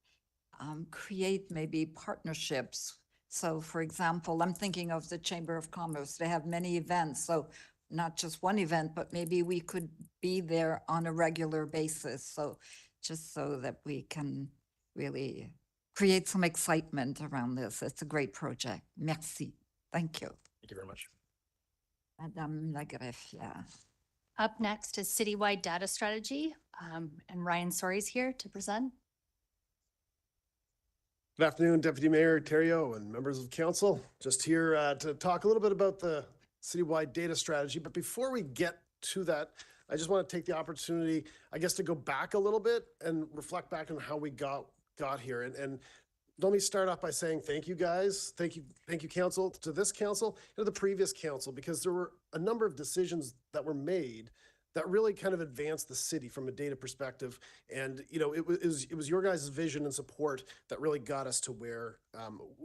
create maybe partnerships. So for example, I'm thinking of the Chamber of Commerce. They have many events. So not just one event, but maybe we could be there on a regular basis. So just so that we can really create some excitement around this. It's a great project. Merci. Thank you. Thank you very much. Madame Lagreffière. Up next is Citywide Data Strategy, and Ryan Sorey's here to present. Good afternoon, Deputy Mayor Thériault and members of council. Just here to talk a little bit about the citywide data strategy. But before we get to that, I just want to take the opportunity, I guess, to go back a little bit and reflect back on how we got here. And let me start off by saying thank you, guys. Thank you, council, to this council and to the previous council, because there were a number of decisions that were made that really kind of advanced the city from a data perspective. And, you know, it was your guys' vision and support that really got us to where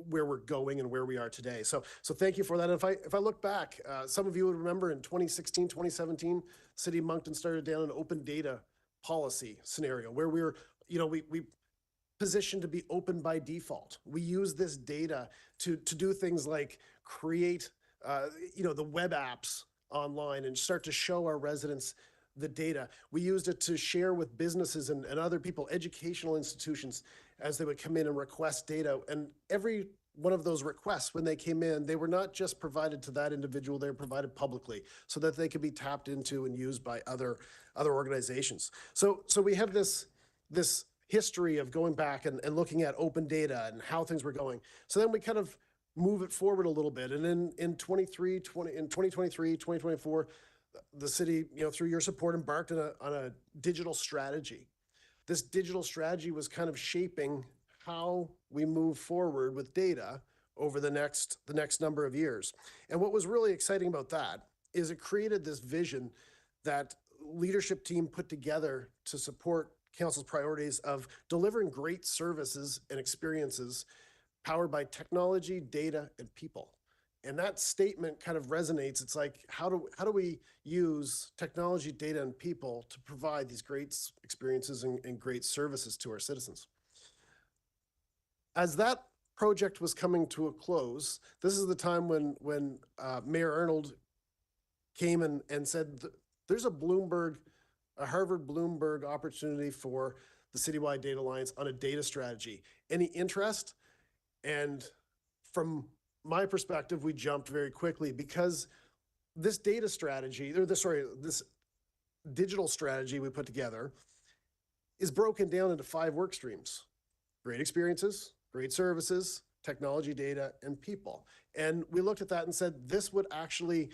we're going and where we are today. So thank you for that. And if I look back, some of you would remember in 2016, 2017, City of Moncton started down an open data policy scenario where we were, you know, we positioned to be open by default. We use this data to do things like create, you know, the web apps online and start to show our residents the data. We used it to share with businesses and other people, educational institutions, as they would come in and request data. And every one of those requests, when they came in, they were not just provided to that individual, they were provided publicly so that they could be tapped into and used by other organizations. So we have this history of going back and looking at open data and how things were going. So then we kind of move it forward a little bit. And in 2023, 2024, the city, you know, through your support, embarked on a digital strategy. This digital strategy was kind of shaping how we move forward with data over the next number of years. And what was really exciting about that is it created this vision that leadership team put together to support council's priorities of delivering great services and experiences powered by technology, data, and people. And that statement kind of resonates. It's like, how do we use technology, data, and people to provide these great experiences and great services to our citizens? As that project was coming to a close, this is the time when Mayor Arnold came and said there's a Harvard Bloomberg opportunity for the Citywide Data Alliance on a data strategy. Any interest? And from my perspective, we jumped very quickly because this data strategy, this digital strategy we put together is broken down into 5 work streams: great experiences, great services, technology, data, and people. And we looked at that and said, this would actually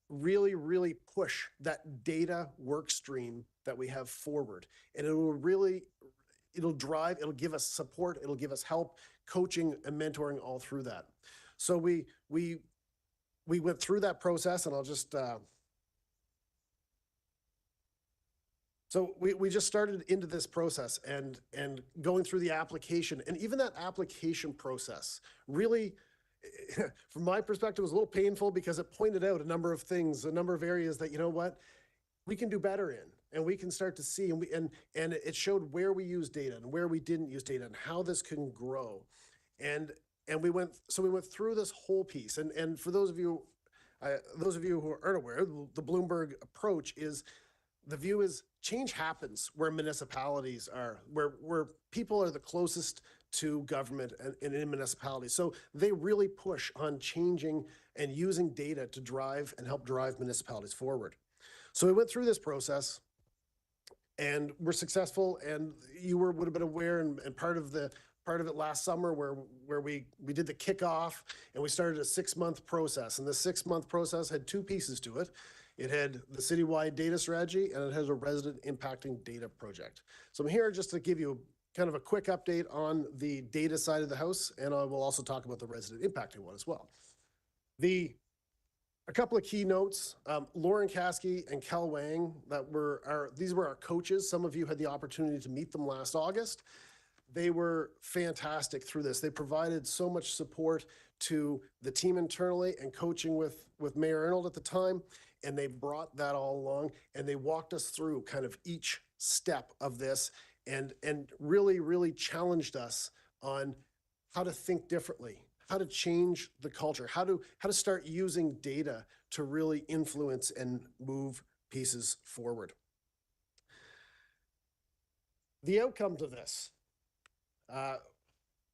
really, really push that data work stream that we have forward. And it'll give us support, it'll give us help, coaching and mentoring all through that. So we went through that process, and I'll just, so we just started into this process and going through the application, and even that application process really, from my perspective, was a little painful because it pointed out a number of things, a number of areas that, you know what, we can do better in, and we can start to see, and it showed where we use data and where we didn't use data and how this can grow. And we went through this whole piece. And for those of you who aren't aware, the Bloomberg approach is, the view is change happens where municipalities are, where people are the closest to government and in municipalities. So they really push on changing and using data to drive and help drive municipalities forward. So we went through this process and we're successful, and you would have been aware and part of it last summer where we did the kickoff and we started a 6-month process. And the 6-month process had 2 pieces to it. It had the citywide data strategy and it has a resident impacting data project. So I'm here just to give you kind of a quick update on the data side of the house, and I will also talk about the resident impacting one as well. A couple of key notes, Lauren Caskey and Kel Wang, these were our coaches. Some of you had the opportunity to meet them last August. They were fantastic through this. They provided so much support to the team internally and coaching with Mayor Arnold at the time. And they brought that all along, and they walked us through kind of each step of this and really, really challenged us on how to think differently, how to change the culture, how to start using data to really influence and move pieces forward. The outcome to this,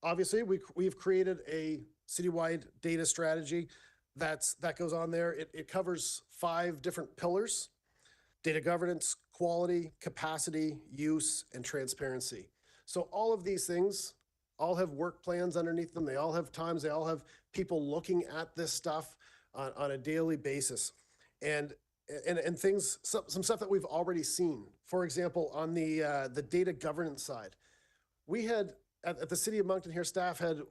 obviously we've created a citywide data strategy that goes on there. It covers 5 different pillars: data governance, quality, capacity, use, and transparency. So all of these things all have work plans underneath them. They all have times, they all have people looking at this stuff on a daily basis. And things, some stuff that we've already seen. For example, on the data governance side, we had, at the City of Moncton here, staff had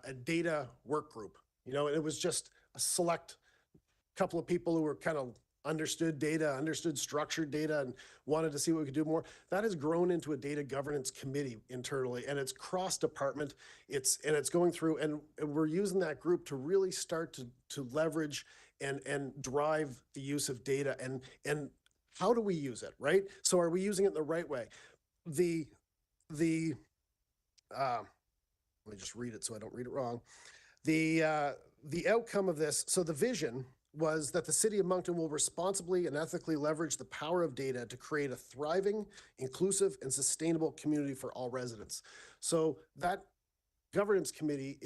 a data work group, and it was just a select couple of people who were kind of understood data, understood structured data, and wanted to see what we could do more. That has grown into a data governance committee internally, and it's cross-department. It's going through, and we're using that group to really start to leverage and drive the use of data. And how do we use it, right? So are we using it the right way? Let me just read it so I don't read it wrong. The outcome of this, so the vision was that the City of Moncton will responsibly and ethically leverage the power of data to create a thriving, inclusive, and sustainable community for all residents. So that governance committee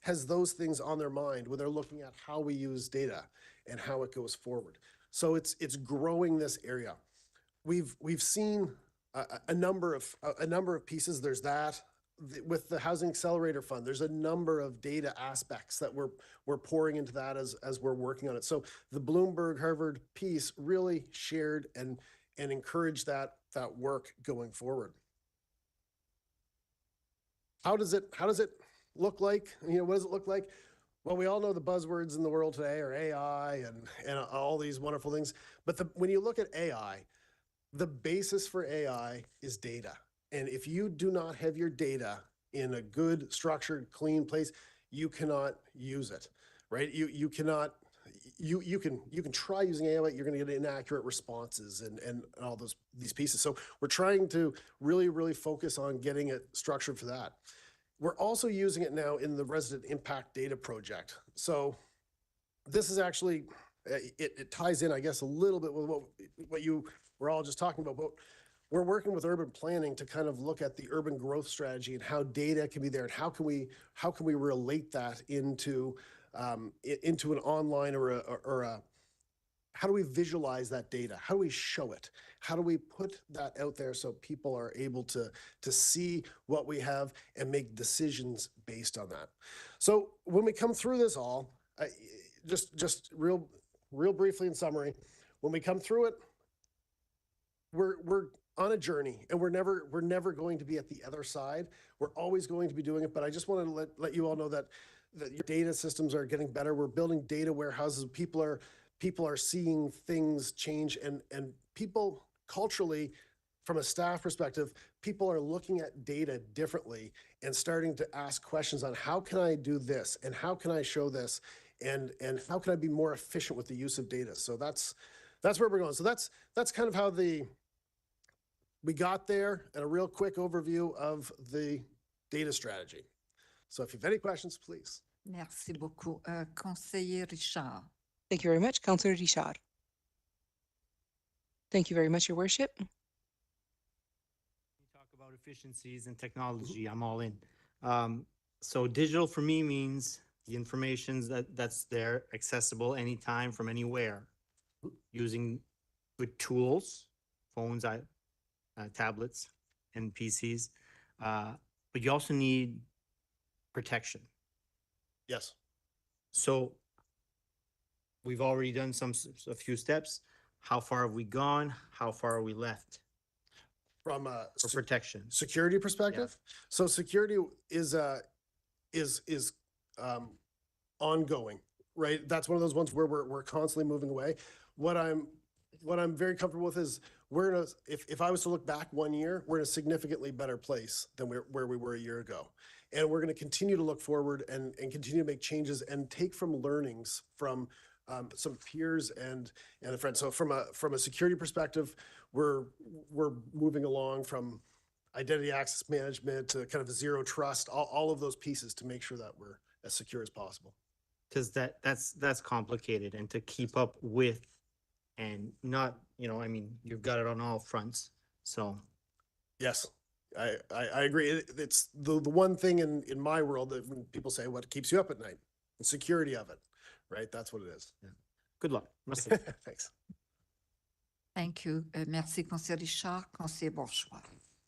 has those things on their mind when they're looking at how we use data and how it goes forward. So it's growing this area. We've seen a number of pieces. There's that. With the Housing Accelerator Fund, there's a number of data aspects that we're pouring into that as we're working on it. So the Bloomberg Harvard piece really shared and encouraged that work going forward. How does it look like? What does it look like? Well, we all know the buzzwords in the world today are AI and all these wonderful things. But when you look at AI, the basis for AI is data. And if you do not have your data in a good, structured, clean place, you cannot use it, right? You can try using AI, but you're going to get inaccurate responses and all these pieces. So we're trying to really, really focus on getting it structured for that. We're also using it now in the Resident Impact Data Project. So this is actually, it ties in, I guess, a little bit with what you were all just talking about. But we're working with urban planning to kind of look at the urban growth strategy and how data can be there and how can we relate that into an online or a how do we visualize that data? How do we show it? How do we put that out there so people are able to see what we have and make decisions based on that? So when we come through this all, just real briefly in summary, when we come through it, we're on a journey, and we're never going to be at the other side. We're always going to be doing it, but I just wanted to let you all know that your data systems are getting better. We're building data warehouses. People are seeing things change, and people culturally, from a staff perspective, people are looking at data differently and starting to ask questions on how can I do this and how can I show this and how can I be more efficient with the use of data. So that's where we're going. So that's kind of how we got there, and a real quick overview of the data strategy. So if you have any questions, please. Merci beaucoup. Conseiller Richard. Thank you very much, Councillor Richard. Thank you very much, Your Worship. Talk about efficiencies and technology. I'm all in. So digital for me means the information that's there, accessible anytime from anywhere, using good tools, phones, tablets, and PCs. But you also need protection. Yes. So we've already done a few steps. How far have we gone? How far are we left? From for protection, security perspective. Yeah. So security is ongoing, right? That's one of those ones where we're constantly moving away. What I'm very comfortable with is we're in a, if I was to look back 1 year, we're in a significantly better place than where we were a year ago. And we're going to continue to look forward and continue to make changes and take from learnings from some peers and friends. So from a security perspective, we're moving along from identity access management to kind of zero trust, all of those pieces to make sure that we're as secure as possible. Because that's complicated, and to keep up with, and not, I mean, you've got it on all fronts. So yes, I agree. It's the one thing in my world that when people say what keeps you up at night, the security of it, right? That's what it is. Yeah. Good luck. Thanks. Thank you. Merci, Conseiller Richard. Conseiller Bourgeois.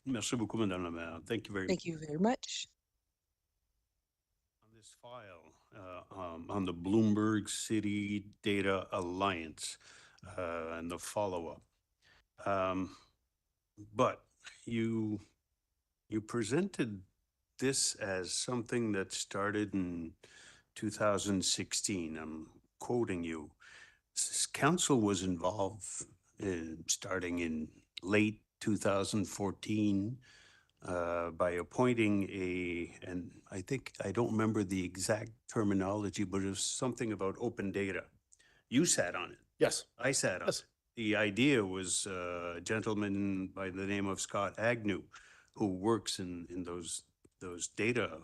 Merci beaucoup, Madame la Maire. Thank you very much. Thank you very much. On this file, on the Bloomberg City Data Alliance and the follow-up. But you presented this as something that started in 2016. I'm quoting you. Council was involved starting in late 2014 by appointing and I don't remember the exact terminology, but it was something about open data. You sat on it. Yes. I sat on it. The idea was a gentleman by the name of Scott Agnew, who works in those data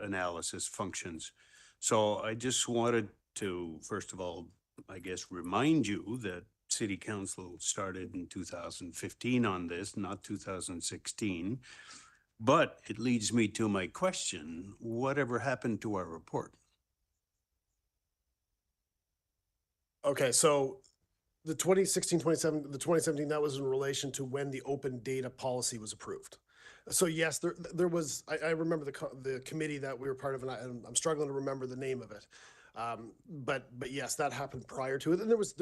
analysis functions. So I just wanted to, first of all, I guess, remind you that City Council started in 2015 on this, not 2016. But it leads me to my question, whatever happened to our report? Okay, so the 2017, that was in relation to when the open data policy was approved. So yes, there was, I remember the committee that we were part of, and I'm struggling to remember the name of it. But yes, that happened prior to it. And there was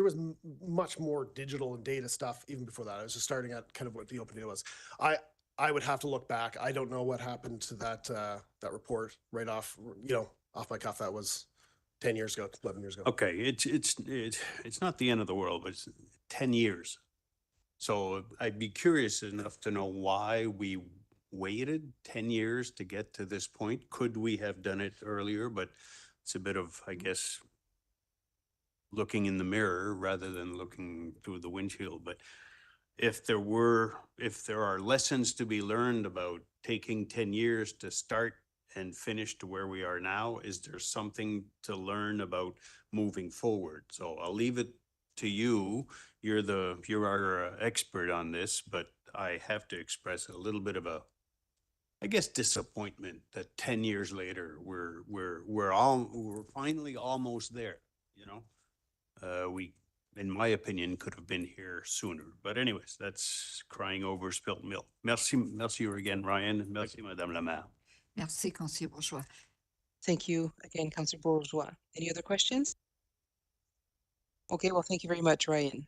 much more digital and data stuff even before that. I was just starting at kind of what the open data was. I would have to look back. I don't know what happened to that report right off, off my cuff. That was 10 years ago, 11 years ago. Okay, it's not the end of the world, but it's 10 years. So I'd be curious enough to know why we waited 10 years to get to this point. Could we have done it earlier? But it's a bit of, I guess, looking in the mirror rather than looking through the windshield. But if there are lessons to be learned about taking 10 years to start and finish to where we are now? Is there something to learn about moving forward? So I'll leave it to you. You're our expert on this, but I have to express a little bit of I guess, disappointment that 10 years later, we're finally almost there, you know? We, in my opinion, could have been here sooner. But anyways, that's crying over spilt milk. Merci again, Ryan. Merci, Madame la Maire. Merci, Councillor Bourgeois. Thank you again, Councillor Bourgeois. Any other questions? Okay, well, thank you very much, Ryan.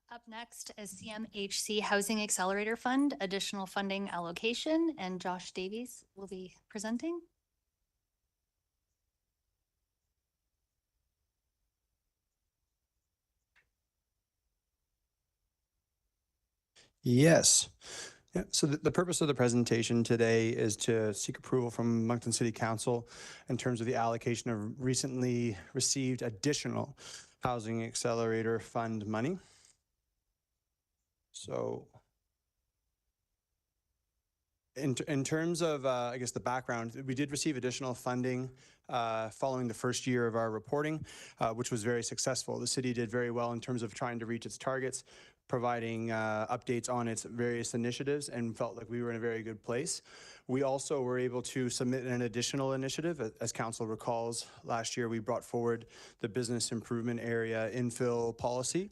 Up next is CMHC Housing Accelerator Fund, additional funding allocation, and Josh Davies will be presenting. Yes. Yeah, so the purpose of the presentation today is to seek approval from Moncton City Council in terms of the allocation of recently received additional Housing Accelerator Fund money. So in terms of, I guess, the background, we did receive additional funding following the first year of our reporting, which was very successful. The city did very well in terms of trying to reach its targets, providing updates on its various initiatives, and felt like we were in a very good place. We also were able to submit an additional initiative. As council recalls, last year we brought forward the business improvement area infill policy.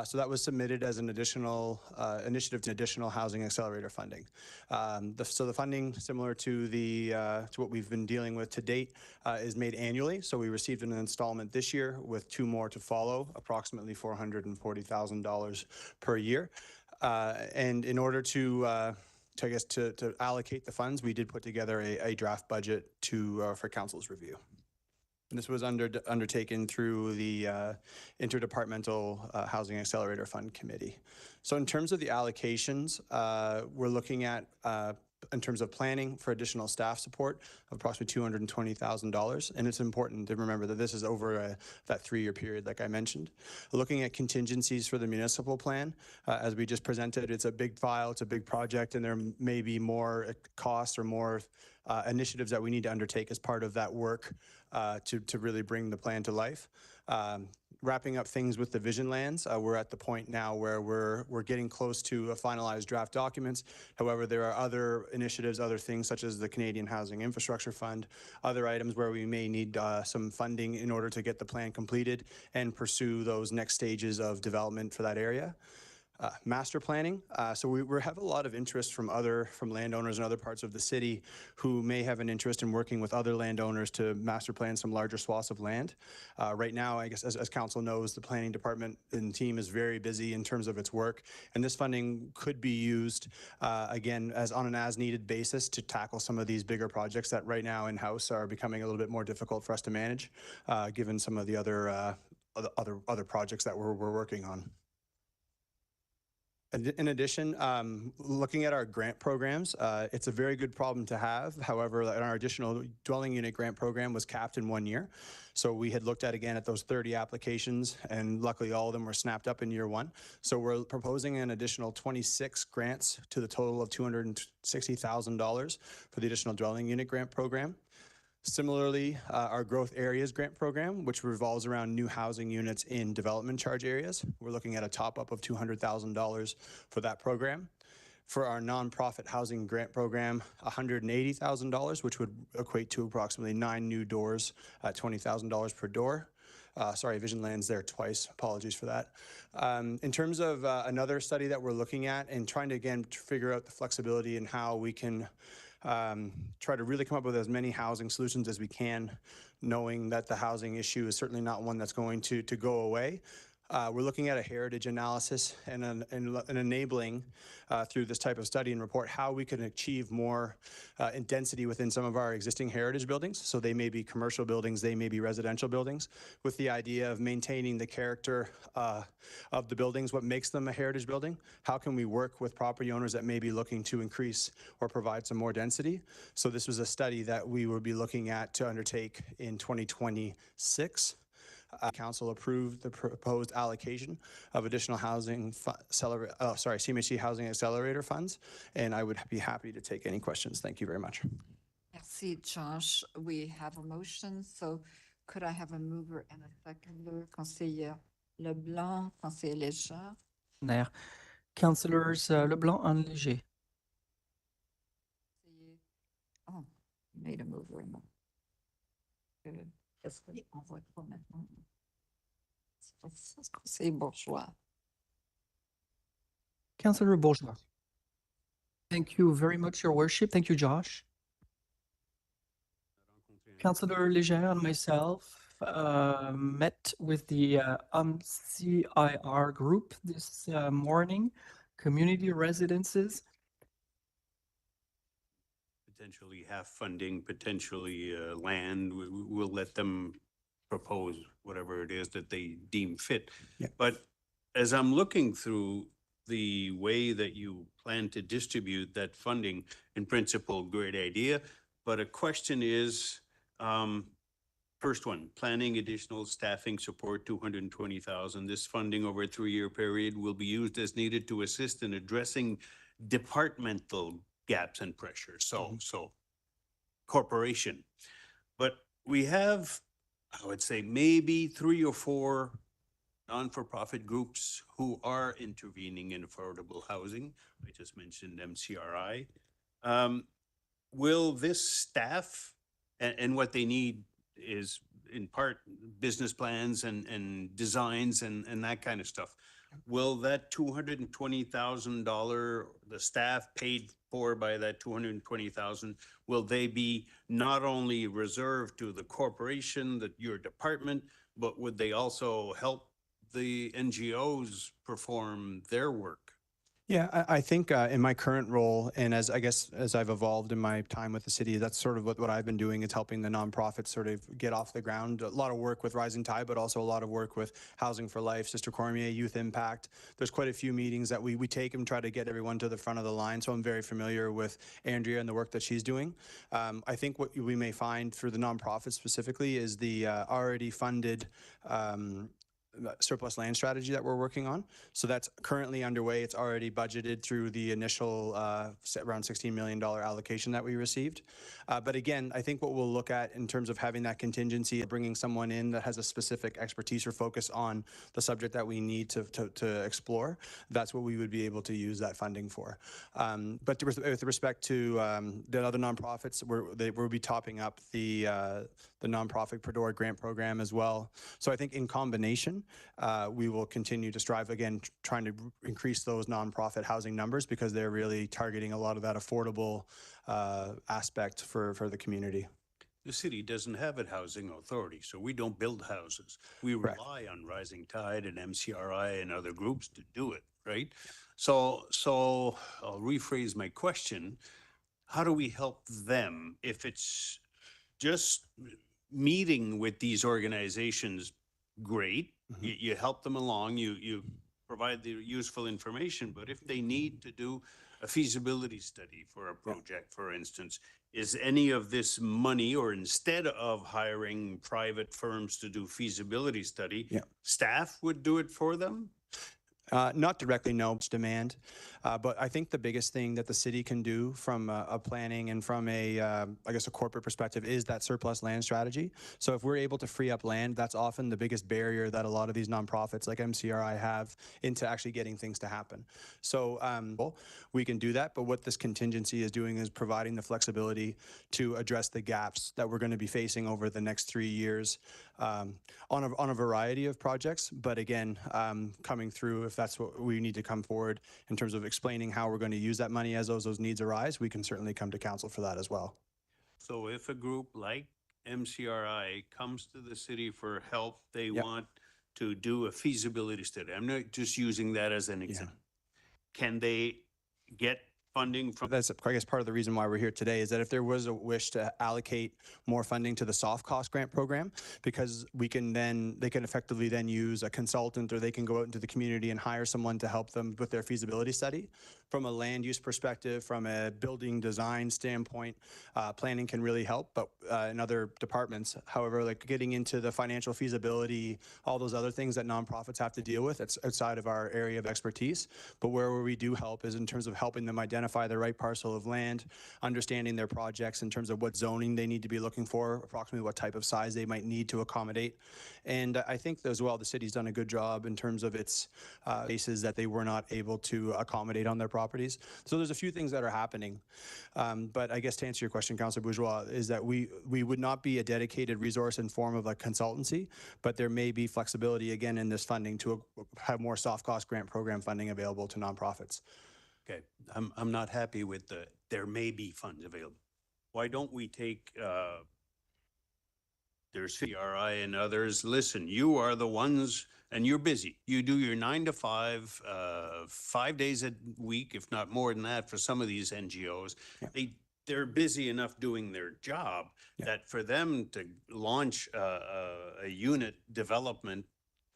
So that was submitted as an additional initiative to additional housing accelerator funding. So the funding, similar to to what we've been dealing with to date, is made annually. So we received an installment this year with 2 more to follow, approximately $440,000 per year. And in order to allocate the funds, we did put together a draft budget for council's review. And this was undertaken through the Interdepartmental Housing Accelerator Fund Committee. So in terms of the allocations, we're looking at, in terms of planning for additional staff support, of approximately $220,000. And it's important to remember that this is over that 3-year period, like I mentioned. Looking at contingencies for the municipal plan, as we just presented, it's a big file, it's a big project, and there may be more costs or more initiatives that we need to undertake as part of that work to really bring the plan to life. Wrapping up things with the vision lands, we're at the point now where we're getting close to finalized draft documents. However, there are other initiatives, other things such as the Canadian Housing Infrastructure Fund, other items where we may need some funding in order to get the plan completed and pursue those next stages of development for that area. Master planning. So we have a lot of interest from landowners in other parts of the city who may have an interest in working with other landowners to master plan some larger swaths of land. Right now, I guess, as council knows, the planning department and team is very busy in terms of its work, and this funding could be used, again, on an as-needed basis to tackle some of these bigger projects that right now in-house are becoming a little bit more difficult for us to manage, given some of the other projects that we're working on. In addition, looking at our grant programs, it's a very good problem to have. However, our additional dwelling unit grant program was capped in 1 year. So we had looked at those 30 applications, and luckily all of them were snapped up in year 1. So we're proposing an additional 26 grants to the total of $260,000 for the additional dwelling unit grant program. Similarly, our Growth Areas Grant Program, which revolves around new housing units in development charge areas. We're looking at a top-up of $200,000 for that program. For our nonprofit housing grant program, $180,000, which would equate to approximately 9 new doors at $20,000 per door. Sorry, Vision Lands there twice. Apologies for that. In terms of another study that we're looking at and trying to, again, figure out the flexibility and how we can try to really come up with as many housing solutions as we can, knowing that the housing issue is certainly not one that's going to go away. We're looking at a heritage analysis and enabling through this type of study and report how we can achieve more in density within some of our existing heritage buildings. So they may be commercial buildings, they may be residential buildings, with the idea of maintaining the character of the buildings, what makes them a heritage building. How can we work with property owners that may be looking to increase or provide some more density? So this was a study that we will be looking at to undertake in 2026. Council approved the proposed allocation of additional CMHC Housing Accelerator funds, and I would be happy to take any questions. Thank you very much. Merci, Josh. We have a motion, so could I have a mover and a seconder? Conseiller Leblanc, Conseiller Léger. Councillors Leblanc and Léger. Oh, made a mover. Est-ce qu'on vote pas maintenant? C'est Bourgeois. Councillor Bourgeois. Thank you very much, Your Worship. Thank you, Josh. Councillor Léger and myself met with the CIR group this morning, community residences. Potentially half funding, potentially land. We'll let them propose whatever it is that they deem fit. Yeah. But as I'm looking through the way that you plan to distribute that funding, in principle, great idea. But a question is, first one, planning additional staffing support, 220,000. This funding over a 3-year period will be used as needed to assist in addressing departmental gaps and pressures. So corporation. But we have, I would say, maybe 3 or 4 non-for-profit groups who are intervening in affordable housing. I just mentioned MCRI. Will this staff, and what they need is in part business plans and designs and that kind of stuff. Will that $220,000, the staff paid for by that 220,000, will they be not only reserved to the corporation, your department, but would they also help the NGOs perform their work? Yeah, I think in my current role, and as I've evolved in my time with the city, that's sort of what I've been doing, is helping the nonprofits sort of get off the ground. A lot of work with Rising Tide, but also a lot of work with Housing for Life, Sister Cormier, Youth Impact. There's quite a few meetings that we take and try to get everyone to the front of the line. So I'm very familiar with Andrea and the work that she's doing. I think what we may find for the nonprofits specifically is the already funded surplus land strategy that we're working on. So that's currently underway. It's already budgeted through the initial around $16 million allocation that we received. But again, I think what we'll look at in terms of having that contingency, bringing someone in that has a specific expertise or focus on the subject that we need to explore, that's what we would be able to use that funding for. But with respect to the other nonprofits, we'll be topping up the nonprofit Perdora grant program as well. So I think in combination, we will continue to strive, again, trying to increase those nonprofit housing numbers because they're really targeting a lot of that affordable aspect for the community. The city doesn't have a housing authority, so we don't build houses. We rely on Rising Tide and MCRI and other groups to do it, right? So I'll rephrase my question. How do we help them if it's just meeting with these organizations? Great. You help them along, you provide the useful information, but if they need to do a feasibility study for a project, for instance, is any of this money, or instead of hiring private firms to do feasibility study, staff would do it for them? Not directly, no demand, but I think the biggest thing that the city can do from a planning and from a corporate perspective is that surplus land strategy. So if we're able to free up land, that's often the biggest barrier that a lot of these nonprofits like MCRI have into actually getting things to happen. So we can do that, but what this contingency is doing is providing the flexibility to address the gaps that we're going to be facing over the next 3 years on a variety of projects. But again, coming through, if that's what we need to come forward in terms of explaining how we're going to use that money as those needs arise, we can certainly come to council for that as well. So if a group like MCRI comes to the city for help, they want to do a feasibility study. I'm not just using that as an example. Can they get funding from? That's, I guess, part of the reason why we're here today is that if there was a wish to allocate more funding to the soft cost grant program, because they can effectively then use a consultant, or they can go out into the community and hire someone to help them with their feasibility study. From a land use perspective, from a building design standpoint, planning can really help, but in other departments. However, like getting into the financial feasibility, all those other things that nonprofits have to deal with, it's outside of our area of expertise. But where we do help is in terms of helping them identify the right parcel of land, understanding their projects in terms of what zoning they need to be looking for, approximately what type of size they might need to accommodate. And I think as well, the city's done a good job in terms of its bases that they were not able to accommodate on their properties. So there's a few things that are happening. But I guess to answer your question, Councillor Bourgeois, is that we would not be a dedicated resource in form of a consultancy, but there may be flexibility again in this funding to have more soft cost grant program funding available to nonprofits. Okay, I'm not happy with there may be funds available. Why don't we take, there's CRI and others, listen, you are the ones, and you're busy. You do your 9 to 5, 5 days a week, if not more than that for some of these NGOs. Yeah. They're busy enough doing their job that for them to launch a unit development,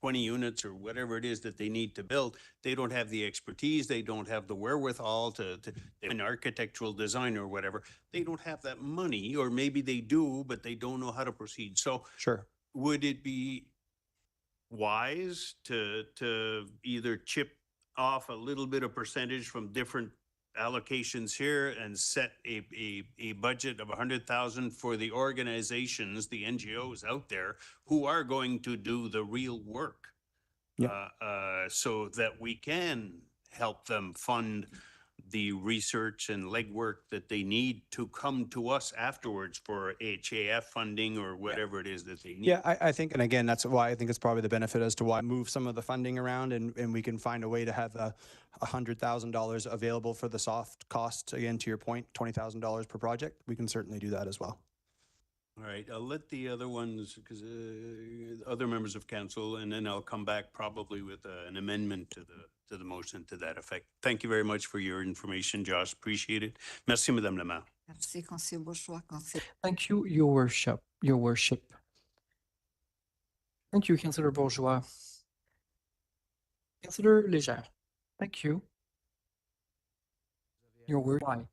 20 units or whatever it is that they need to build, they don't have the expertise, they don't have the wherewithal to an architectural design or whatever. They don't have that money, or maybe they do, but they don't know how to proceed. So sure, would it be wise to either chip off a little bit of percentage from different allocations here and set a budget of 100,000 for the organizations, the NGOs out there who are going to do the real work, so that we can help them fund the research and legwork that they need to come to us afterwards for HAF funding or whatever it is that they need. Yeah, I think, and again, that's why I think it's probably the benefit as to why move some of the funding around, and we can find a way to have $100,000 available for the soft cost. Again, to your point, $20,000 per project. We can certainly do that as well. All right, I'll let the other ones, because other members of council, and then I'll come back probably with an amendment to the motion to that effect. Thank you very much for your information, Josh. Appreciate it. Merci, Madame la Maire. Merci, Councillor Bourgeois. Thank you, Your Worship. Your Worship. Thank you, Councillor Bourgeois. Councillor Léger. Thank you. Your word. Why?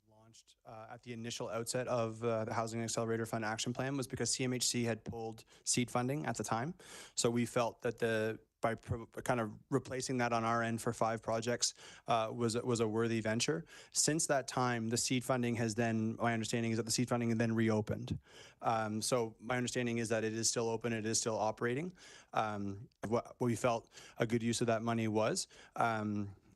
Launched at the initial outset of the Housing Accelerator Fund Action Plan was because CMHC had pulled seed funding at the time. So we felt that by kind of replacing that on our end for 5 projects was a worthy venture. Since that time, the seed funding has then, my understanding is that the seed funding has then reopened. So my understanding is that it is still open, it is still operating. What we felt a good use of that money was,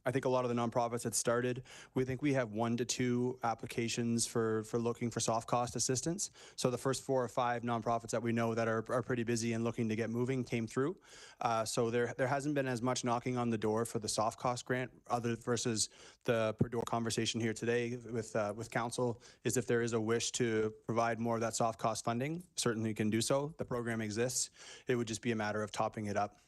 I think a lot of the nonprofits had started. We think we have 1 to 2 applications for looking for soft cost assistance. So the first 4 or 5 nonprofits that we know that are pretty busy and looking to get moving came through. So there hasn't been as much knocking on the door for the soft cost grant other versus the per door conversation here today with council is if there is a wish to provide more of that soft cost funding, certainly you can do so. The program exists. It would just be a matter of topping it up.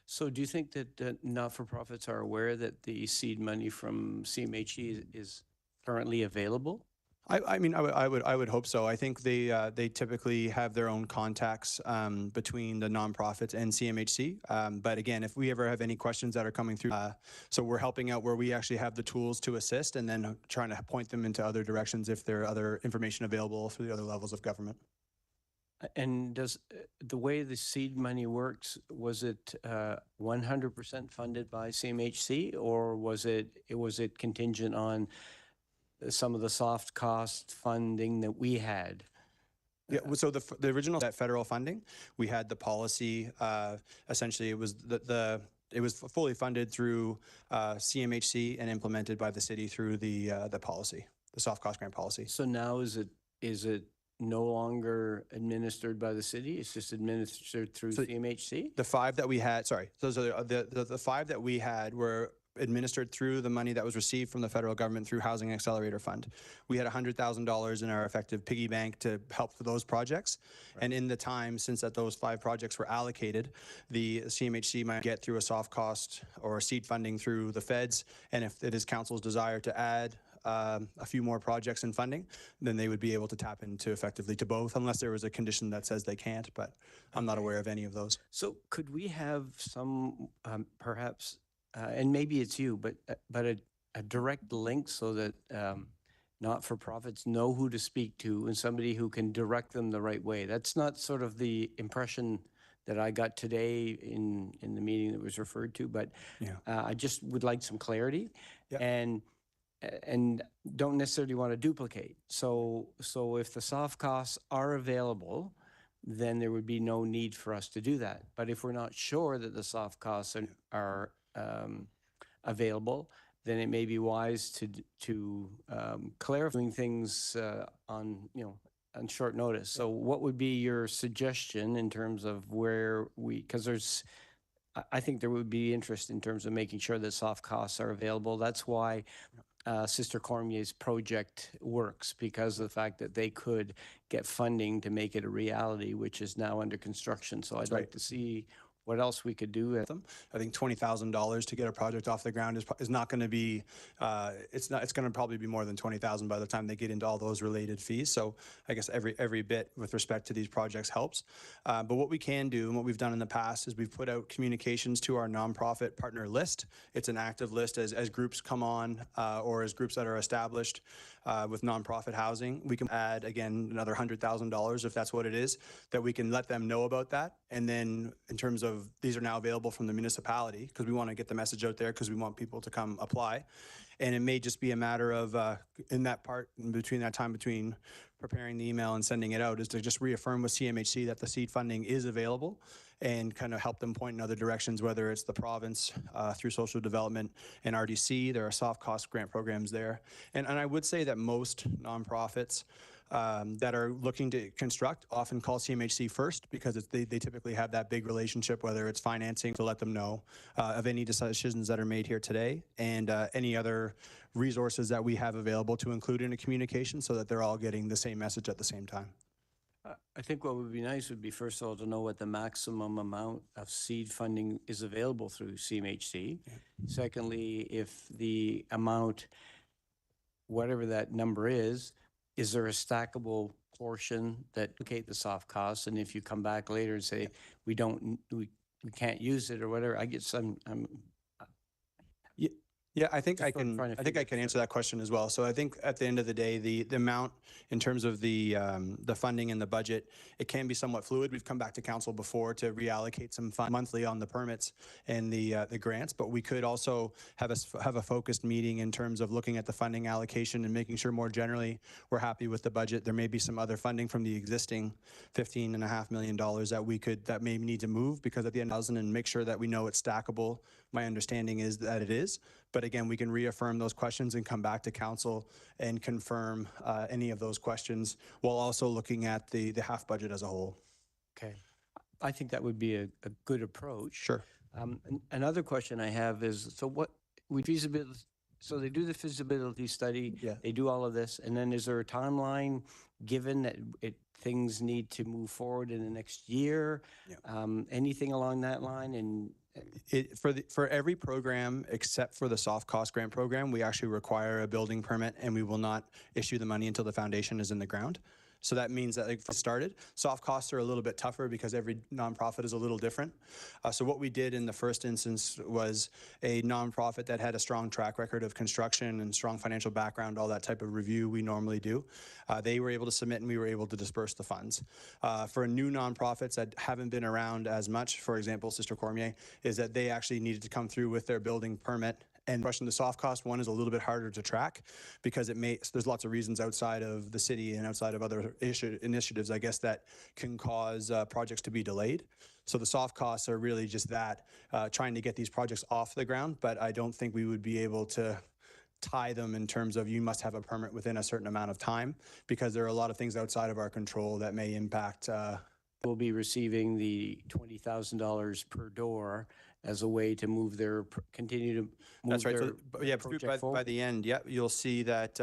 So do you think that not-for-profits are aware that the seed money from CMHC is currently available? I mean, I would hope so. I think they typically have their own contacts between the nonprofits and CMHC. But again, if we ever have any questions that are coming through, so we're helping out where we actually have the tools to assist, and then trying to point them into other directions if there are other information available through the other levels of government. And does the way the seed money works, was it 100% funded by CMHC, or was it contingent on some of the soft cost funding that we had? Yeah, so the original that federal funding, we had the policy. Essentially, it was it was fully funded through CMHC and implemented by the city through the policy, the soft cost grant policy. So now is it no longer administered by the city? It's just administered through CMHC? The 5 that we had, sorry, those are the 5 that we had were administered through the money that was received from the federal government through Housing Accelerator Fund. We had $100,000 in our effective piggy bank to help for those projects. And in the time since that those 5 projects were allocated, the CMHC might get through a soft cost or seed funding through the feds. And if it is council's desire to add a few more projects in funding, then they would be able to tap into effectively to both, unless there was a condition that says they can't, but I'm not aware of any of those. So could we have some, perhaps, and maybe it's you, but a direct link so that not-for-profits know who to speak to and somebody who can direct them the right way? That's not sort of the impression that I got today in the meeting that was referred to, but I just would like some clarity and don't necessarily want to duplicate. So if the soft costs are available, then there would be no need for us to do that. But if we're not sure that the soft costs are available, then it may be wise to clarify doing things on short notice. So what would be your suggestion in terms of where because I think there would be interest in terms of making sure that soft costs are available. That's why Sister Cormier's project works, because of the fact that they could get funding to make it a reality, which is now under construction. So I'd like to see what else we could do with them. I think $20,000 to get a project off the ground is not going to be, it's going to probably be more than 20,000 by the time they get into all those related fees. So I guess every bit with respect to these projects helps. But what we can do and what we've done in the past is we've put out communications to our nonprofit partner list. It's an active list as groups come on or as groups that are established with nonprofit housing. We can add, again, another $100,000 if that's what it is, that we can let them know about that. And then in terms of these are now available from the municipality, because we want to get the message out there because we want people to come apply. And it may just be a matter of in that part, in between that time between preparing the email and sending it out, is to just reaffirm with CMHC that the seed funding is available and kind of help them point in other directions, whether it's the province through social development and RDC. There are soft cost grant programs there. And I would say that most nonprofits that are looking to construct often call CMHC first, because they typically have that big relationship, whether it's financing, to let them know of any decisions that are made here today and any other resources that we have available to include in a communication, so that they're all getting the same message at the same time. I think what would be nice would be, first of all, to know what the maximum amount of seed funding is available through CMHC. Yeah. Secondly, if the amount, whatever that number is there a stackable portion that indicate the soft costs? And if you come back later and say, we can't use it or whatever, I guess Yeah, I think I can answer that question as well. So I think at the end of the day, the amount in terms of the funding and the budget, it can be somewhat fluid. We've come back to council before to reallocate some funds monthly on the permits and the grants, but we could also have a focused meeting in terms of looking at the funding allocation and making sure more generally we're happy with the budget. There may be some other funding from the existing $15.5 million that may need to move, because at the end of 2000, and make sure that we know it's stackable. My understanding is that it is. But again, we can reaffirm those questions and come back to council and confirm any of those questions, while also looking at the half budget as a whole. Okay. I think that would be a good approach. Sure. Another question I have is, so they do the feasibility study, they do all of this, and then is there a timeline given that things need to move forward in the next year? Anything along that line? And for every program except for the soft cost grant program, we actually require a building permit, and we will not issue the money until the foundation is in the ground. So that means that if it started, soft costs are a little bit tougher because every nonprofit is a little different. So what we did in the first instance was a nonprofit that had a strong track record of construction and strong financial background, all that type of review we normally do. They were able to submit, and we were able to disperse the funds. For new nonprofits that haven't been around as much, for example, Sister Cormier, is that they actually needed to come through with their building permit. And question, the soft cost one is a little bit harder to track, because there's lots of reasons outside of the city and outside of other initiatives, I guess, that can cause projects to be delayed. So the soft costs are really just that, trying to get these projects off the ground, but I don't think we would be able to tie them in terms of you must have a permit within a certain amount of time, because there are a lot of things outside of our control that may impact. We'll be receiving the $20,000 per door, as a way to move their, continue to move That's right. their So, yeah, project by forward? the end, yeah, you'll see that,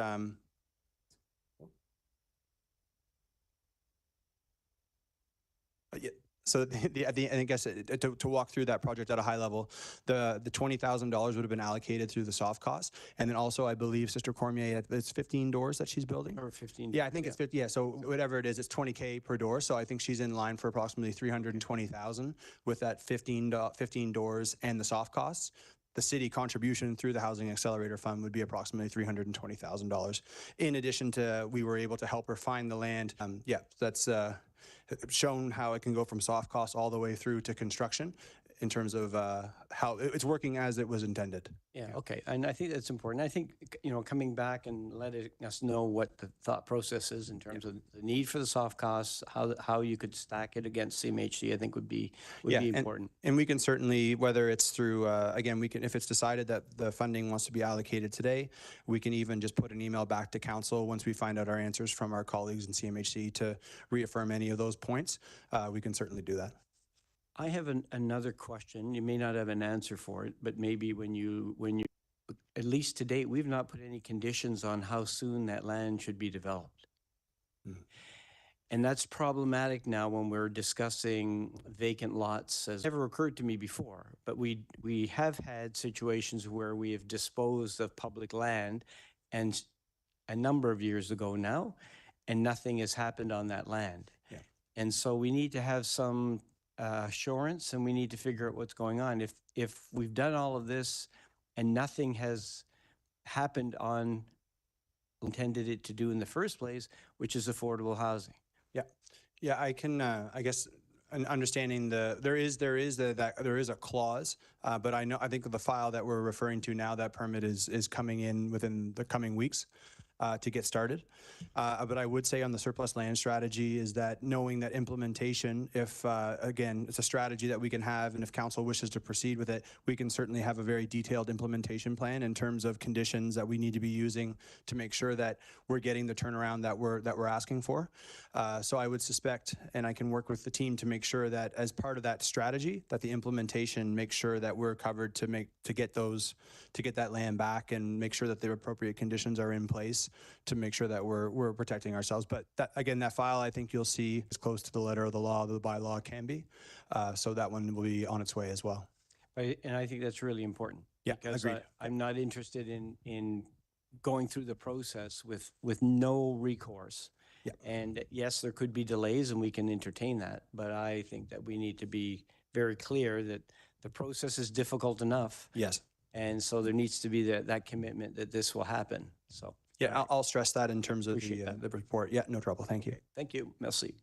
yeah, so I guess to walk through that project at a high level, the $20,000 would have been allocated through the soft cost. And then also, I believe Sister Cormier, it's 15 doors that she's building. Or 15? Yeah, I think it's 50. Yeah, so whatever it is, it's 20K per door. So I think she's in line for approximately 320,000 with that 15 doors and the soft costs. The city contribution through the Housing Accelerator Fund would be approximately $320,000. In addition to, we were able to help her find the land. Yeah, that's shown how it can go from soft costs all the way through to construction in terms of how it's working as it was intended. Yeah, okay, and I think that's important. I think, you know, coming back and letting us know what the thought process is in terms of the need for the soft costs, how you could stack it against CMHC, I think would be important. And we can certainly, whether it's through, again, we can, if it's decided that the funding wants to be allocated today, we can even just put an email back to council once we find out our answers from our colleagues in CMHC to reaffirm any of those points. We can certainly do that. I have another question. You may not have an answer for it, but maybe when you, at least to date, we've not put any conditions on how soon that land should be developed. And that's problematic now when we're discussing vacant lots, as never occurred to me before. But we have had situations where we have disposed of public land and a number of years ago now, and nothing has happened on that land. Yeah. And so we need to have some assurance, and we need to figure out what's going on. If we've done all of this and nothing has happened on intended it to do in the first place, which is affordable housing. Yeah, I can, I guess, understanding there is a clause, but I think the file that we're referring to now, that permit is coming in within the coming weeks to get started. But I would say on the surplus land strategy is that knowing that implementation, if again, it's a strategy that we can have, and if council wishes to proceed with it, we can certainly have a very detailed implementation plan in terms of conditions that we need to be using to make sure that we're getting the turnaround that we're asking for. So I would suspect, and I can work with the team to make sure that as part of that strategy, that the implementation makes sure that we're covered to get that land back and make sure that the appropriate conditions are in place to make sure that we're protecting ourselves. But that, again, that file I think you'll see as close to the letter of the law, the bylaw can be. So that one will be on its way as well. And I think that's really important. Yeah, because agreed. I'm not interested in going through the process with no recourse. Yeah. And yes, there could be delays, and we can entertain that. But I think that we need to be very clear that the process is difficult enough. Yes. And so there needs to be that commitment that this will happen. So. Yeah, I'll stress that in terms of Appreciate the report. Yeah, no trouble. Thank you. Thank you. Merci.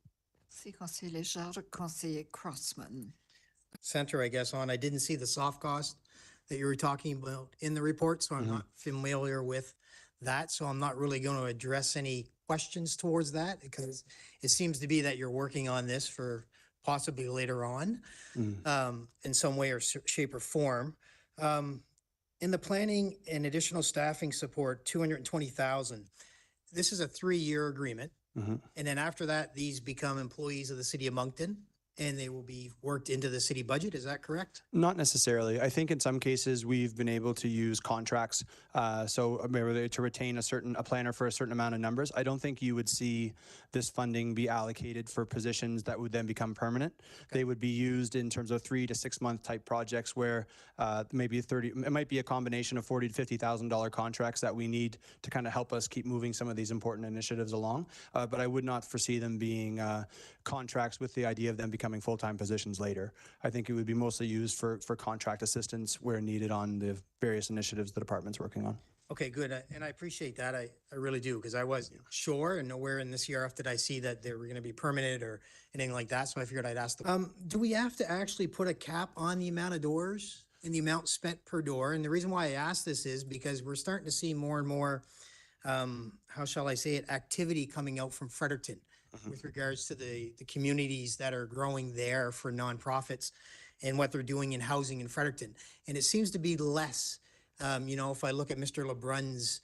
Merci, Conseiller Léger. Conseiller Crossman. Center, I guess, on, I didn't see the soft cost that you were talking about in the report, so I'm not familiar with that. So I'm not really going to address any questions towards that because it seems to be that you're working on this for possibly later on in some way or shape or form. In the planning and additional staffing support, 220,000. This is a 3-year agreement. And then after that, these become employees of the city of Moncton and they will be worked into the city budget. Is that correct? Not necessarily. I think in some cases we've been able to use contracts. So maybe to retain a planner for a certain amount of numbers. I don't think you would see this funding be allocated for positions that would then become permanent. Okay. They would be used in terms of 3 to 6 month type projects where maybe it might be a combination of $40,000 to $50,000 contracts that we need to kind of help us keep moving some of these important initiatives along. But I would not foresee them being contracts with the idea of them becoming full-time positions later. I think it would be mostly used for contract assistance where needed on the various initiatives the department's working on. Okay, good. And I appreciate that. I really do, because I wasn't sure, and nowhere in this CRF did I see that they were going to be permanent or anything like that. So I figured I'd ask them. Do we have to actually put a cap on the amount of doors and the amount spent per door? And the reason why I ask this is because we're starting to see more and more, how shall I say it, activity coming out from Fredericton with regards to the communities that are growing there for nonprofits and what they're doing in housing in Fredericton. And it seems to be less. If I look at Mr. LeBrun's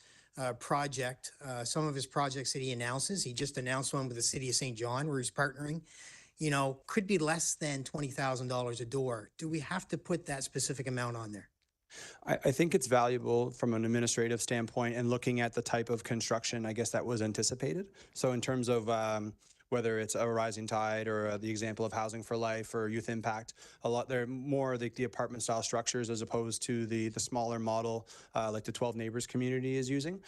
project, some of his projects that he announces, he just announced one with the city of St. John where he's partnering. could be less than $20,000 a door. Do we have to put that specific amount on there? I think it's valuable from an administrative standpoint and looking at the type of construction, I guess, that was anticipated. So in terms of whether it's a rising tide or the example of Housing for Life or Youth Impact, they're more the apartment style structures as opposed to the smaller model like the 12 Neighbors community is using.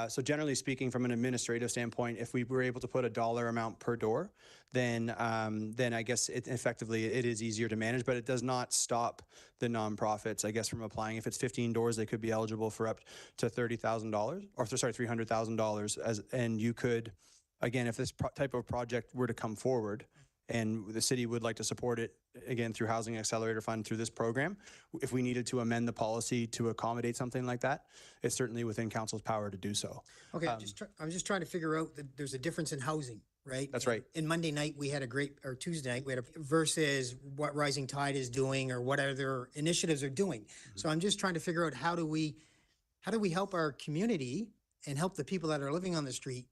So generally speaking, from an administrative standpoint, if we were able to put a dollar amount per door, then I guess it is easier to manage, but it does not stop the nonprofits, I guess, from applying. If it's 15 doors, they could be eligible for up to $30,000 or sorry, $300,000 and you could, again, if this type of project were to come forward and the city would like to support it, again, through Housing Accelerator Fund, through this program, if we needed to amend the policy to accommodate something like that, it's certainly within council's power to do so. Okay, I'm just trying to figure out that there's a difference in housing, right? That's right. In Monday night, we had or Tuesday night, we had versus what Rising Tide is doing or what other initiatives are doing. So I'm just trying to figure out how do we help our community and help the people that are living on the street.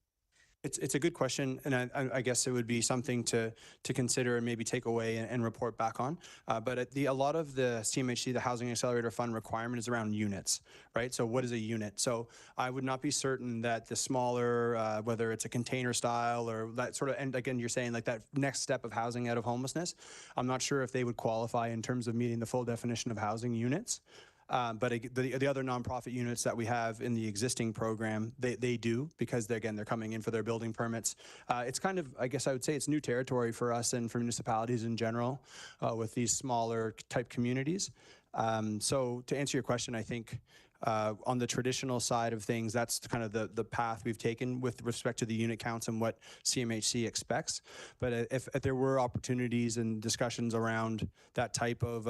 It's a good question, and I guess it would be something to consider and maybe take away and report back on. But a lot of the CMHC, the Housing Accelerator Fund requirement is around units, right? So what is a unit? So I would not be certain that the smaller, whether it's a container style or that sort of, and again, you're saying like that next step of housing out of homelessness, I'm not sure if they would qualify in terms of meeting the full definition of housing units. But the other nonprofit units that we have in the existing program, they do, because they're coming in for their building permits. It's kind of, I guess I would say it's new territory for us and for municipalities in general with these smaller type communities. So to answer your question, I think on the traditional side of things, that's kind of the path we've taken with respect to the unit counts and what CMHC expects. But if there were opportunities and discussions around that type of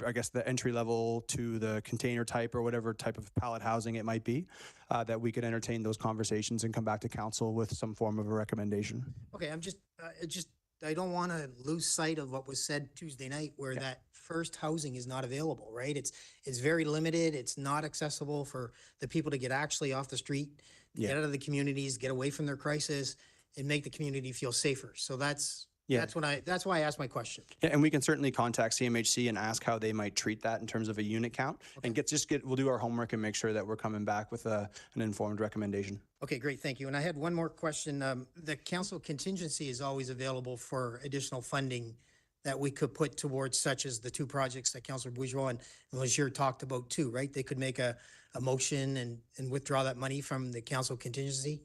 I guess the entry level to the container type or whatever type of pallet housing it might be, that we could entertain those conversations and come back to council with some form of a recommendation. Okay, I don't want to lose sight of what was said Tuesday night where that first housing is not available, right? It's very limited. It's not accessible for the people to get actually off the street, get out of the communities, get away from their crisis and make the community feel safer. So that's why I asked my question. Yeah, and we can certainly contact CMHC and ask how they might treat that in terms of a unit count and we'll do our homework and make sure that we're coming back with an informed recommendation. Okay, great, thank you. And I had one more question. The council contingency is always available for additional funding that we could put towards, such as the two projects that Councillor Bourgeois and Leger talked about too, right? They could make a motion and withdraw that money from the council contingency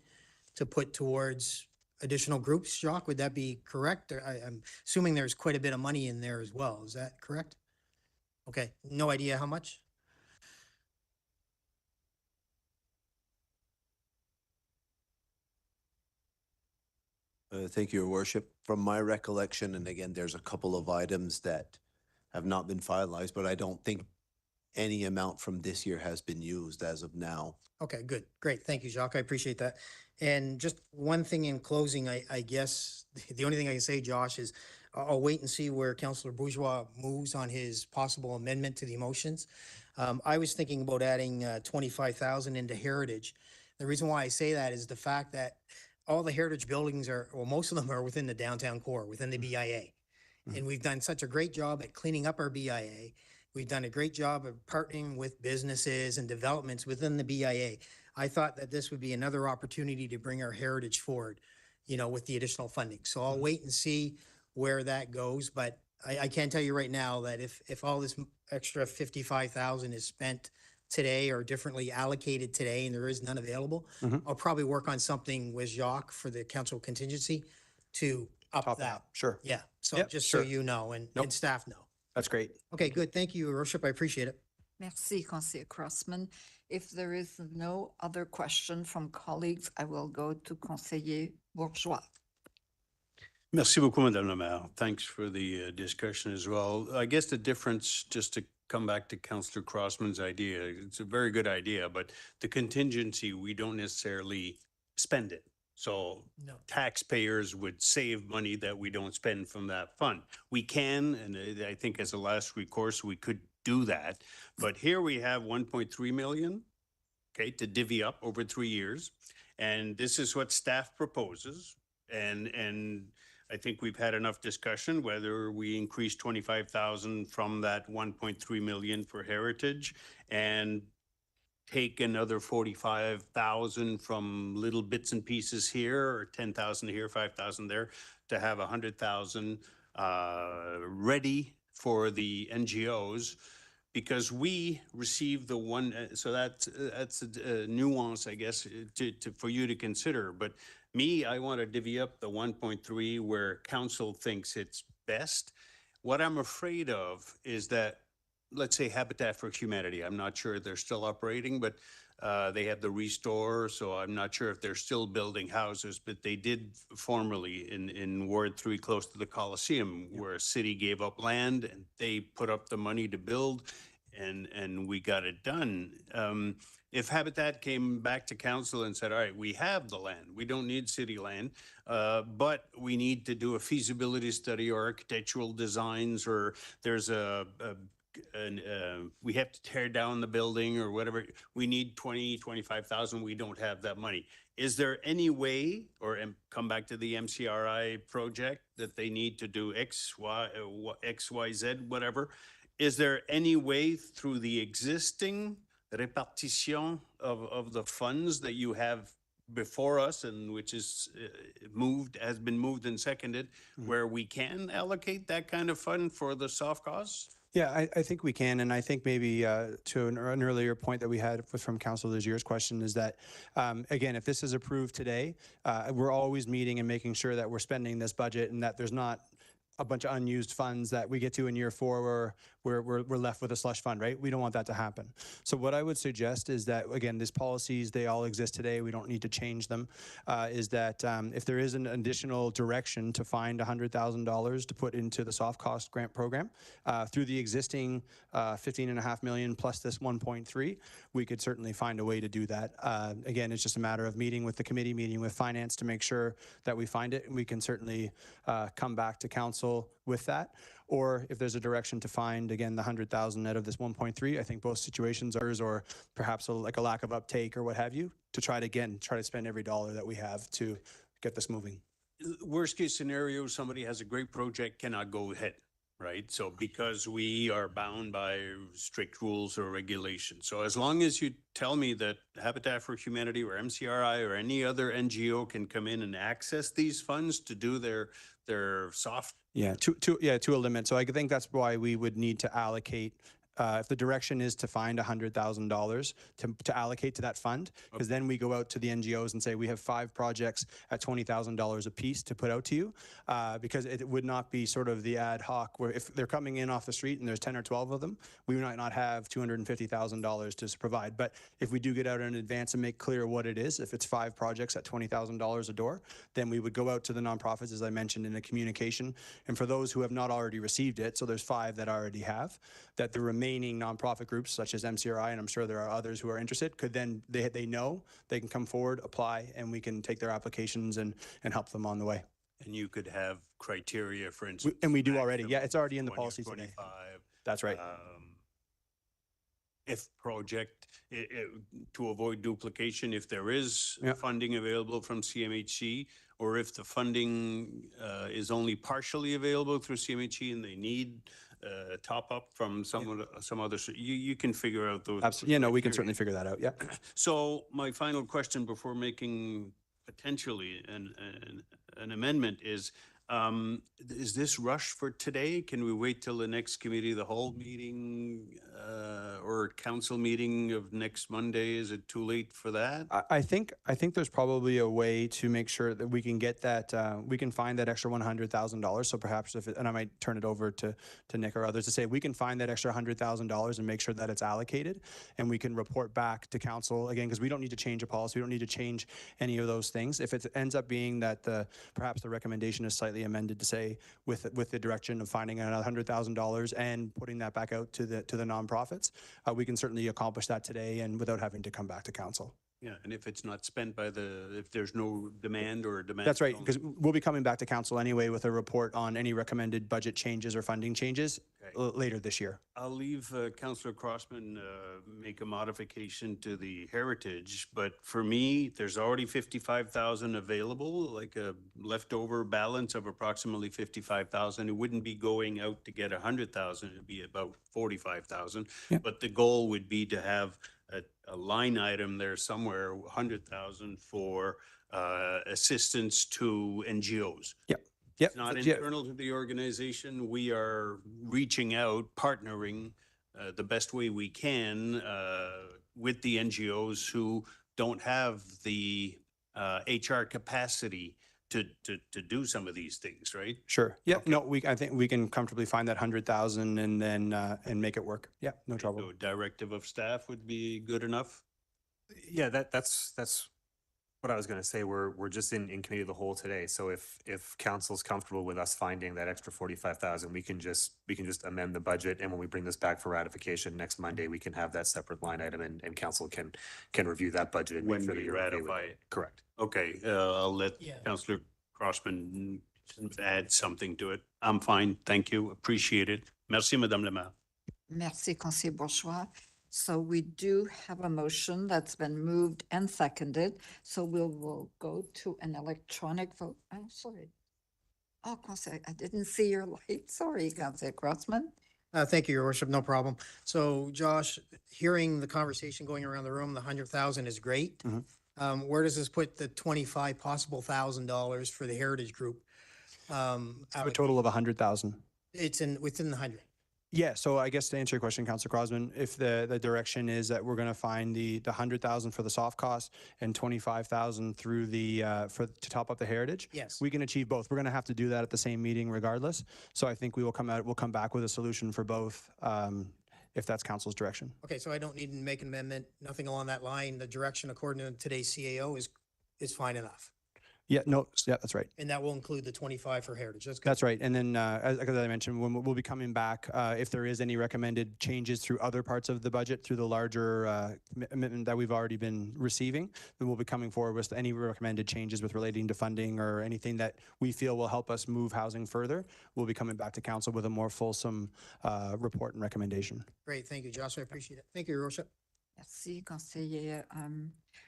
to put towards additional groups. Jacques, would that be correct? I'm assuming there's quite a bit of money in there as well. Is that correct? Okay, no idea how much? Thank you, Your Worship. From my recollection, and again, there's a couple of items that have not been finalized, but I don't think any amount from this year has been used as of now. Okay, good. Great. Thank you, Jacques. I appreciate that. And just one thing in closing, I guess the only thing I can say, Josh, is I'll wait and see where Councillor Bourgeois moves on his possible amendment to the motions. I was thinking about adding 25,000 into heritage. The reason why I say that is the fact that all the heritage buildings most of them are within the downtown core, within the BIA. And we've done such a great job at cleaning up our BIA. We've done a great job of partnering with businesses and developments within the BIA. I thought that this would be another opportunity to bring our heritage forward, with the additional funding. So I'll wait and see where that goes. But I can tell you right now that if all this extra 55,000 is spent today or differently allocated today and there is none available, I'll probably work on something with Jacques for the council contingency to up that. Sure. Yeah. So Yep, just sure. so you know and staff know. That's great. Okay, good. Thank you, Your Worship. I appreciate it. Merci, Conseiller Crossman. If there is no other question from colleagues, I will go to Conseiller Bourgeois. Merci beaucoup, Madame la Maire. Thanks for the discussion as well. I guess the difference, just to come back to Councillor Crossman's idea, it's a very good idea, but the contingency, we don't necessarily spend it. So taxpayers would save money that we don't spend from that fund. We can, and I think as a last recourse, we could do that. But here we have 1.3 million, okay, to divvy up over 3 years. And this is what staff proposes. And I think we've had enough discussion whether we increase 25,000 from that 1.3 million for heritage and take another 45,000 from little bits and pieces here, or 10,000 here, 5,000 there, to have 100,000 ready for the NGOs, because we receive the one, so that's a nuance, I guess, for you to consider. But me, I want to divvy up the 1.3 where council thinks it's best. What I'm afraid of is that, let's say Habitat for Humanity, I'm not sure they're still operating, but they have the Restore, so I'm not sure if they're still building houses, but they did formerly in Ward 3 close to the Coliseum, where a city gave up land and they put up the money to build, and we got it done. If Habitat came back to council and said, all right, we have the land, we don't need city land, but we need to do a feasibility study or architectural designs, or there's we have to tear down the building or whatever, we need 25,000, we don't have that money. Is there any way, or come back to the MCRI project, that they need to do X, Y, Z, whatever? Is there any way through the existing répartition of the funds that you have before us, and which is has been moved and seconded, where we can allocate that kind of fund for the soft costs? Yeah, I think we can. And I think maybe to an earlier point that we had from Councilor Legier's question is that, again, if this is approved today, we're always meeting and making sure that we're spending this budget and that there's not a bunch of unused funds that we get to in year 4 where we're left with a slush fund, right? We don't want that to happen. So what I would suggest is that, again, these policies, they all exist today. We don't need to change them. Is that if there is an additional direction to find $100,000 to put into the soft cost grant program through the existing 15.5 million plus this 1.3, we could certainly find a way to do that. Again, it's just a matter of meeting with the committee, meeting with finance to make sure that we find it, and we can certainly come back to council with that. Or if there's a direction to find, again, the 100,000 out of this 1.3, I think both situations are, or perhaps like a lack of uptake or what have you, to try to spend every dollar that we have to get this moving. Worst case scenario, somebody has a great project, cannot go ahead, right? So because we are bound by strict rules or regulations. So as long as you tell me that Habitat for Humanity or MCRI or any other NGO can come in and access these funds to do their soft. Yeah, to a limit. So I think that's why we would need to allocate, if the direction is to find $100,000 to allocate to that fund, because then we go out to the NGOs and say, we have 5 projects at $20,000 a piece to put out to you, because it would not be sort of the ad hoc where if they're coming in off the street and there's 10 or 12 of them, we might not have $250,000 to provide. But if we do get out in advance and make clear what it is, if it's 5 projects at $20,000 a door, then we would go out to the nonprofits, as I mentioned, in a communication. And for those who have not already received it, so there's 5 that already have, that the remaining nonprofit groups such as MCRI, and I'm sure there are others who are interested, could then, they know they can come forward, apply, and we can take their applications and help them on the way. And you could have criteria, for instance. And we do already. Yeah, it's already in the policy today. That's right. If project, to avoid duplication, if there is funding available from CMHC, or if the funding is only partially available through CMHC and they need top up from some other, you can figure out those. Absolutely. Yeah, no, we can certainly figure that out. Yeah. So my final question before making potentially an amendment is this rush for today? Can we wait till the next committee, the whole meeting, or council meeting of next Monday? Is it too late for that? I think there's probably a way to make sure that we can get that, we can find that extra $100,000. So perhaps and I might turn it over to Nick or others to say, we can find that extra $100,000 and make sure that it's allocated, and we can report back to council again, because we don't need to change a policy. We don't need to change any of those things. If it ends up being that perhaps the recommendation is slightly amended to say with the direction of finding another $100,000 and putting that back out to the nonprofits, we can certainly accomplish that today and without having to come back to council. Yeah, and if it's not spent by if there's no demand or demand. That's right, because we'll be coming back to council anyway with a report on any recommended budget changes or funding changes later this year. I'll leave Councillor Crossman make a modification to the heritage, but for me, there's already 55,000 available, like a leftover balance of approximately 55,000. It wouldn't be going out to get 100,000, it'd be about 45,000. Yeah. But the goal would be to have a line item there somewhere, 100,000 for assistance to NGOs. Yep. It's not internal to the organization. We are reaching out, partnering the best way we can with the NGOs who don't have the HR capacity to do some of these things, right? Sure. Yeah. No, I think we can comfortably find that 100,000 and then and make it work. Yeah, no trouble. So directive of staff would be good enough. Yeah, that's what I was going to say. We're just in committee of the whole today. So if council's comfortable with us finding that extra 45,000, we can just amend the budget, and when we bring this back for ratification next Monday, we can have that separate line item, and council can review that budget and make When sure that we you're okay with ratify it. it. Correct. Okay, I'll let Councillor Crossman add something to it. I'm fine. Thank you. Appreciate it. Merci, Madame la Maire. Merci, Conseiller Bourgeois. So we do have a motion that's been moved and seconded. So we'll go to an electronic vote. Oh, sorry. Oh, Conseil, I didn't see your light. Sorry, Conseiller Crossman. Thank you, Your Worship, no problem. So Josh, hearing the conversation going around the room, the 100,000 is great. Where does this put the possible $1,000 for the Heritage Group? A total of 100,000. It's within the 100. Yeah, so I guess to answer your question, Councillor Crosman, if the direction is that we're going to find the 100,000 for the soft cost and 25,000 through the to top up the heritage, yes, we can achieve both. We're going to have to do that at the same meeting regardless. So I think we'll come back with a solution for both if that's council's direction. Okay, so I don't need to make an amendment, nothing along that line. The direction according to today's CAO is fine enough. Yeah, no, yeah, that's right. And that will include the 25 for Heritage. That's good. That's right. And then, as I mentioned, we'll be coming back, if there is any recommended changes through other parts of the budget, through the larger commitment that we've already been receiving, then we'll be coming forward with any recommended changes with relating to funding or anything that we feel will help us move housing further. We'll be coming back to council with a more fulsome report and recommendation. Great. Thank you, Josh. I appreciate it. Thank you, Your Worship. Merci, Conseiller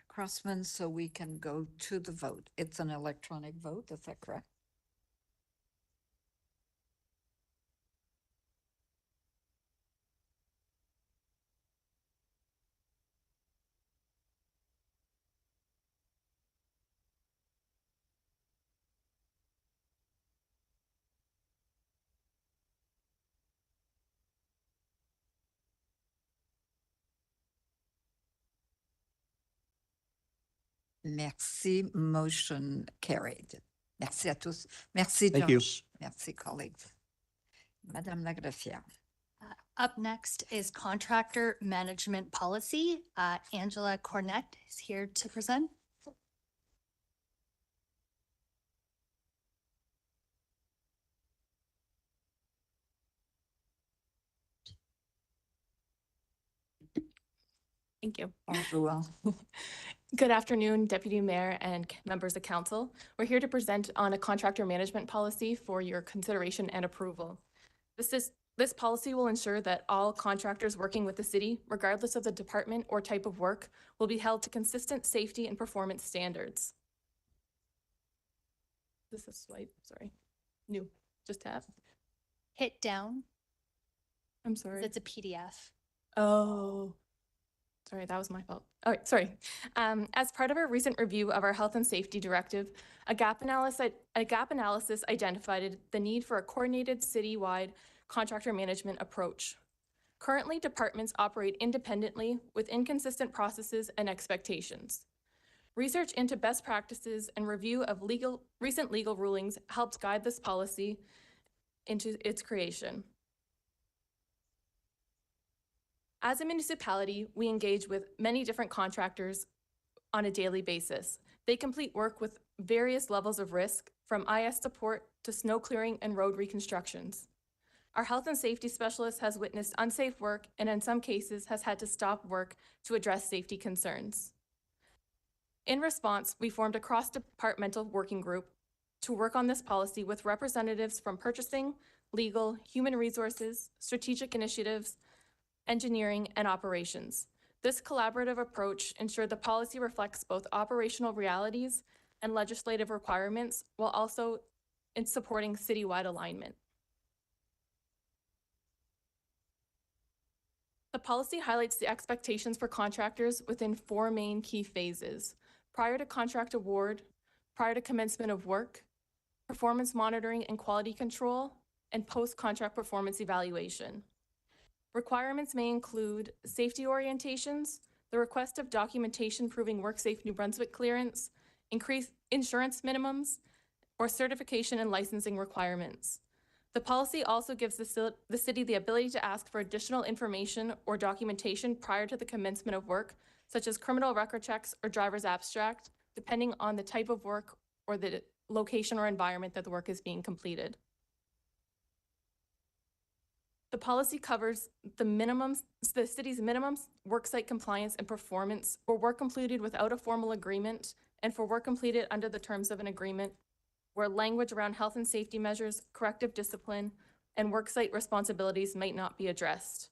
Crossman. So we can go to the vote. It's an electronic vote. Is that correct? Merci, motion carried. Merci à tous. Merci, Thank you. Josh. Merci, colleagues. Madame la greffière. Up next is contractor management policy. Angela Cornett is here to present. Thank you. Bonjour. Good afternoon, Deputy Mayor and members of council. We're here to present on a contractor management policy for your consideration and approval. This policy will ensure that all contractors working with the city, regardless of the department or type of work, will be held to consistent safety and performance standards. This is swipe, sorry. New, just tap. Hit down. I'm sorry. It's a PDF. Oh. Sorry, that was my fault. All right, sorry. As part of our recent review of our health and safety directive, a gap analysis identified the need for a coordinated citywide contractor management approach. Currently, departments operate independently with inconsistent processes and expectations. Research into best practices and review of recent legal rulings helped guide this policy into its creation. As a municipality, we engage with many different contractors on a daily basis. They complete work with various levels of risk, from IS support to snow clearing and road reconstructions. Our health and safety specialist has witnessed unsafe work and in some cases has had to stop work to address safety concerns. In response, we formed a cross-departmental working group to work on this policy with representatives from purchasing, legal, human resources, strategic initiatives, engineering, and operations. This collaborative approach ensured the policy reflects both operational realities and legislative requirements while also in supporting citywide alignment. The policy highlights the expectations for contractors within 4 main key phases: prior to contract award, prior to commencement of work, performance monitoring and quality control, and post-contract performance evaluation. Requirements may include safety orientations, the request of documentation proving WorkSafe New Brunswick clearance, increased insurance minimums, or certification and licensing requirements. The policy also gives the city the ability to ask for additional information or documentation prior to the commencement of work, such as criminal record checks or driver's abstract, depending on the type of work or the location or environment that the work is being completed. The policy covers the city's minimum worksite compliance and performance for work completed without a formal agreement and for work completed under the terms of an agreement where language around health and safety measures, corrective discipline, and worksite responsibilities might not be addressed.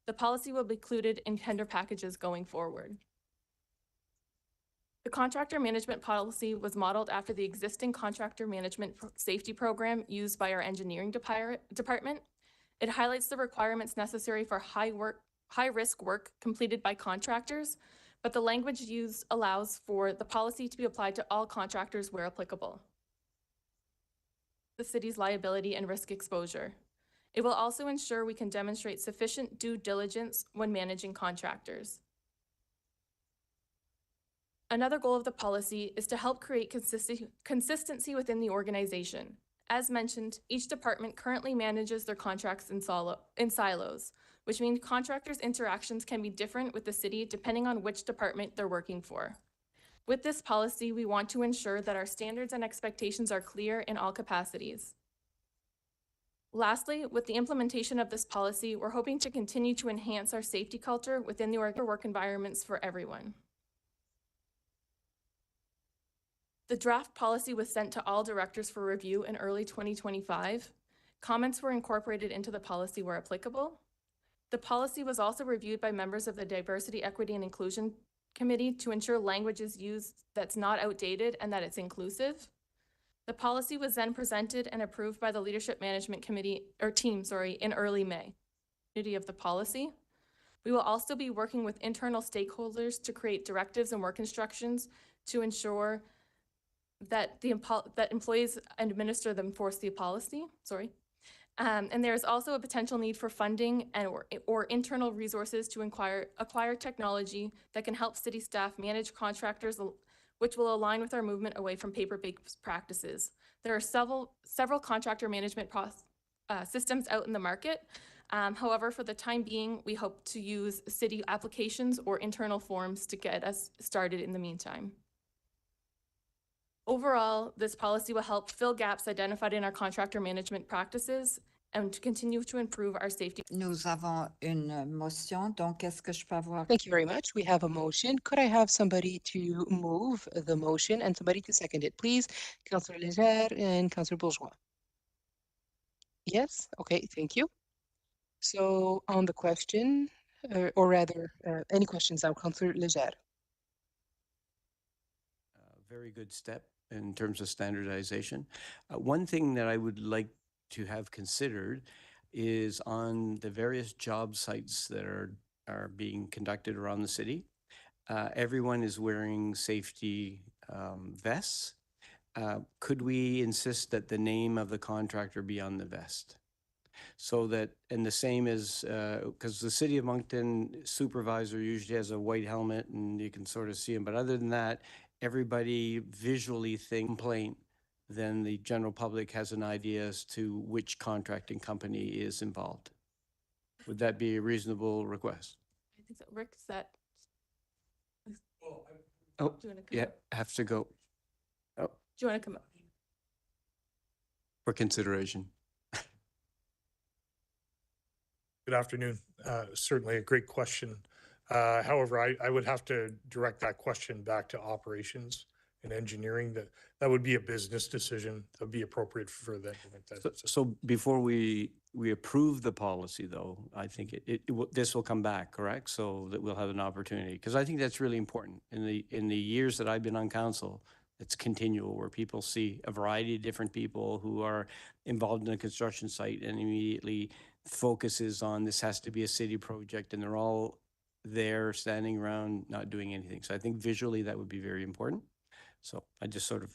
The policy will be included in tender packages going forward. The contractor management policy was modeled after the existing contractor management safety program used by our engineering department. It highlights the requirements necessary for high-risk work completed by contractors, but the language used allows for the policy to be applied to all contractors where applicable. The city's liability and risk exposure. It will also ensure we can demonstrate sufficient due diligence when managing contractors. Another goal of the policy is to help create consistency within the organization. As mentioned, each department currently manages their contracts in silos, which means contractors' interactions can be different with the city depending on which department they're working for. With this policy, we want to ensure that our standards and expectations are clear in all capacities. Lastly, with the implementation of this policy, we're hoping to continue to enhance our safety culture within the work environments for everyone. The draft policy was sent to all directors for review in early 2025. Comments were incorporated into the policy where applicable. The policy was also reviewed by members of the Diversity, Equity, and Inclusion Committee to ensure language is used that's not outdated and that it's inclusive. The policy was then presented and approved by the Leadership Management Committee, or team, in early May. Of the policy. We will also be working with internal stakeholders to create directives and work instructions to ensure that that employees administer them enforce the policy. And there is also a potential need for funding or internal resources to acquire technology that can help city staff manage contractors, which will align with our movement away from paper-based practices. There are several contractor management systems out in the market. However, for the time being, we hope to use city applications or internal forms to get us started in the meantime. Overall, this policy will help fill gaps identified in our contractor management practices and to continue to improve our safety. Nous avons une motion, donc est-ce que je peux avoir... Thank you very much. We have a motion. Could I have somebody to move the motion and somebody to second it, please? Councillor Legere and Councillor Bourgeois. Yes? Okay, thank you. So on the question, or rather, any questions now, Councillor Legere? Very good step in terms of standardization. One thing that I would like to have considered is on the various job sites that are being conducted around the city. Everyone is wearing safety vests. Could we insist that the name of the contractor be on the vest? So that, and the same is, because the City of Moncton supervisor usually has a white helmet and you can sort of see him, but other than that, everybody visually think complaint, then the general public has an idea as to which contracting company is involved. Would that be a reasonable request? I think so. Rick, is that? Oh, yeah, have to go. Oh, Do you want to come up? for consideration. Good afternoon. Certainly a great question. However, I would have to direct that question back to operations and engineering. That would be a business decision. That would be appropriate for them to make that. So before we approve the policy, though, I think this will come back, correct? So that we'll have an opportunity, because I think that's really important. In the years that I've been on council, it's continual, where people see a variety of different people who are involved in a construction site and immediately focuses on this has to be a city project, and they're all there standing around not doing anything. So I think visually that would be very important. So I just sort of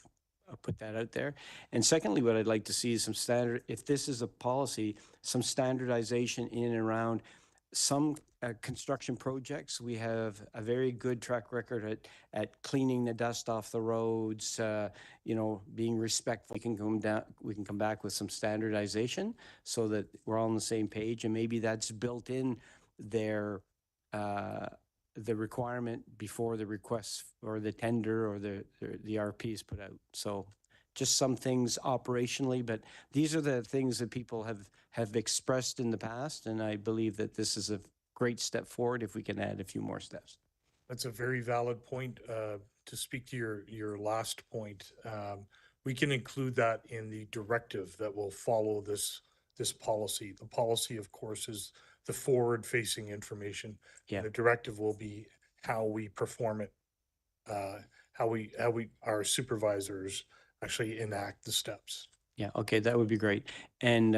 put that out there. And secondly, what I'd like to see is some standard, if this is a policy, some standardization in and around some construction projects. We have a very good track record at cleaning the dust off the roads, being respectful. We can come back with some standardization so that we're all on the same page, and maybe that's built in there, the requirement before the request or the tender or the RP is put out. So just some things operationally, but these are the things that people have expressed in the past, and I believe that this is a great step forward if we can add a few more steps. That's a very valid point. To speak to your last point, we can include that in the directive that will follow this policy. The policy, of course, is the forward-facing information. Yeah. The directive will be how we perform it, how our supervisors actually enact the steps. Yeah, okay, that would be great. And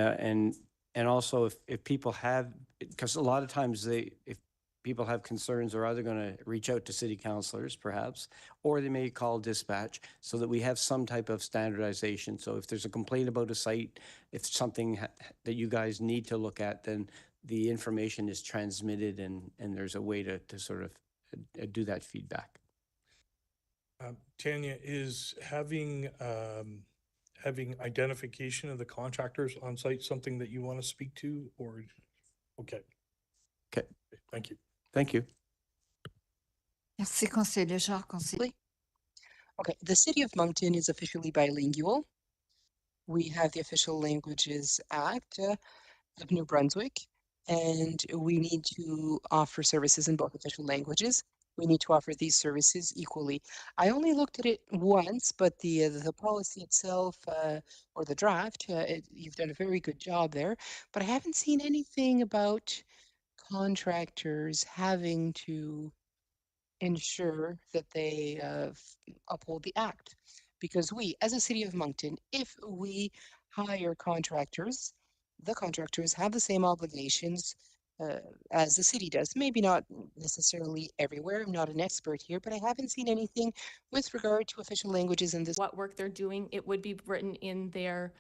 also if people have, because a lot of times if people have concerns, they're either going to reach out to city councilors perhaps, or they may call dispatch, so that we have some type of standardization. So if there's a complaint about a site, if something that you guys need to look at, then the information is transmitted and there's a way to sort of do that feedback. Tanya, is having identification of the contractors on site something that you want to speak to, or? Okay. Okay. Thank you. Thank you. Merci, Conseiller Jacques. Conseiller. Okay, the City of Moncton is officially bilingual. We have the Official Languages Act of New Brunswick, and we need to offer services in both official languages. We need to offer these services equally. I only looked at it once, but the policy itself, or the draft, you've done a very good job there, but I haven't seen anything about contractors having to ensure that they uphold the act. Because we, as a City of Moncton, if we hire contractors, the contractors have the same obligations as the city does. Maybe not necessarily everywhere. I'm not an expert here, but I haven't seen anything with regard to official languages in this. What work they're doing, it would be written in their,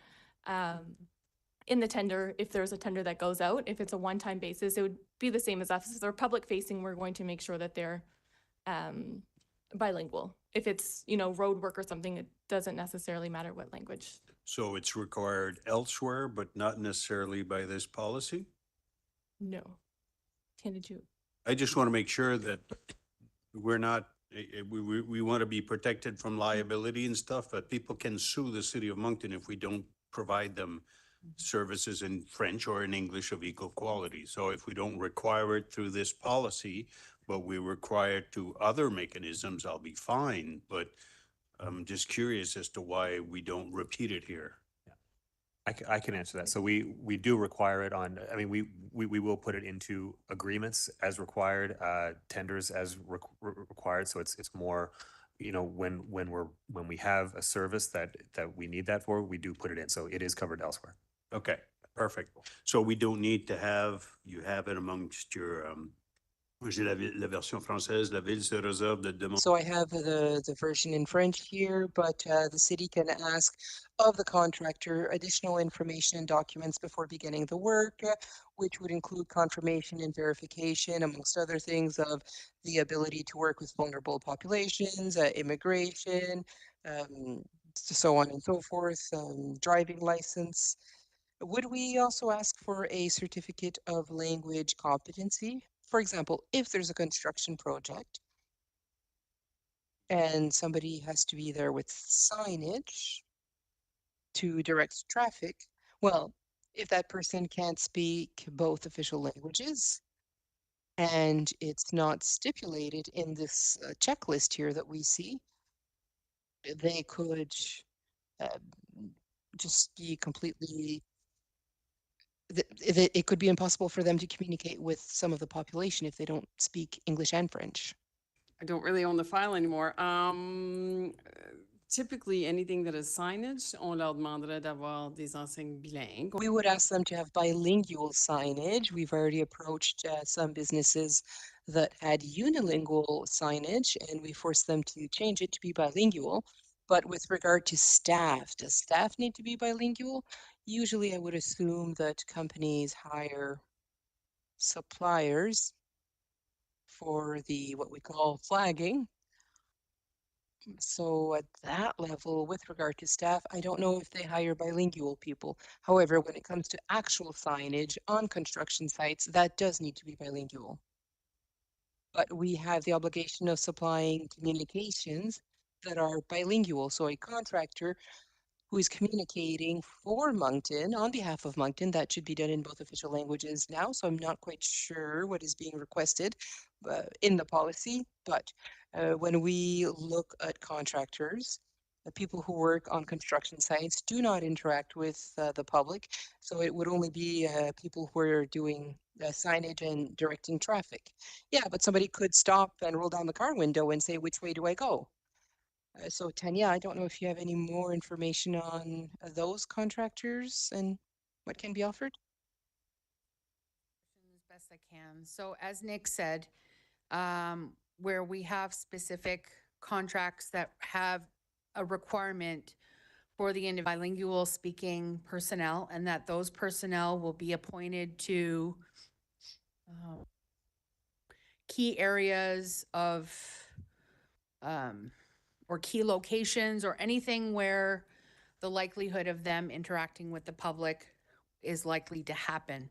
in the tender. If there's a tender that goes out, if it's a one-time basis, it would be the same as us. If they're public facing, we're going to make sure that they're bilingual. If it's, road work or something, it doesn't necessarily matter what language. So it's required elsewhere, but not necessarily by this policy? No. Did you? I just want to make sure that we're not, we want to be protected from liability and stuff, but people can sue the City of Moncton if we don't provide them services in French or in English of equal quality. So if we don't require it through this policy, but we require it to other mechanisms, I'll be fine. But I'm just curious as to why we don't repeat it here. I can answer that. So we do require it on, we will put it into agreements as required, tenders as required. So it's more, when we have a service that we need that for, we do put it in. So it is covered elsewhere. Okay, perfect. So we don't need to you have it amongst your, j'ai la version française, la ville se réserve de demander. So I have the version in French here, but the city can ask of the contractor additional information and documents before beginning the work, which would include confirmation and verification, amongst other things, of the ability to work with vulnerable populations, immigration, so on and so forth, driving license. Would we also ask for a certificate of language competency? For example, if there's a construction project and somebody has to be there with signage to direct traffic, well, if that person can't speak both official languages, and it's not stipulated in this checklist here that we see, they could uh, just be completely, it could be impossible for them to communicate with some of the population if they don't speak English and French. I don't really own the file anymore. Typically, anything that is signage, on leur demanderait d'avoir des enseignes bilingues. We would ask them to have bilingual signage. We've already approached some businesses that had unilingual signage, and we forced them to change it to be bilingual. But with regard to staff, does staff need to be bilingual? Usually, I would assume that companies hire suppliers for the what we call flagging. So at that level, with regard to staff, I don't know if they hire bilingual people. However, when it comes to actual signage on construction sites, that does need to be bilingual. But we have the obligation of supplying communications that are bilingual. So a contractor who is communicating for Moncton on behalf of Moncton, that should be done in both official languages now. So I'm not quite sure what is being requested in the policy, but when we look at contractors, the people who work on construction sites do not interact with the public. So it would only be people who are doing signage and directing traffic. Yeah, but somebody could stop and roll down the car window and say, which way do I go? So Tanya, I don't know if you have any more information on those contractors and what can be offered? As best I can. So as Nick said, where we have specific contracts that have a requirement for the bilingual speaking personnel, and that those personnel will be appointed to key areas of or key locations or anything where the likelihood of them interacting with the public is likely to happen.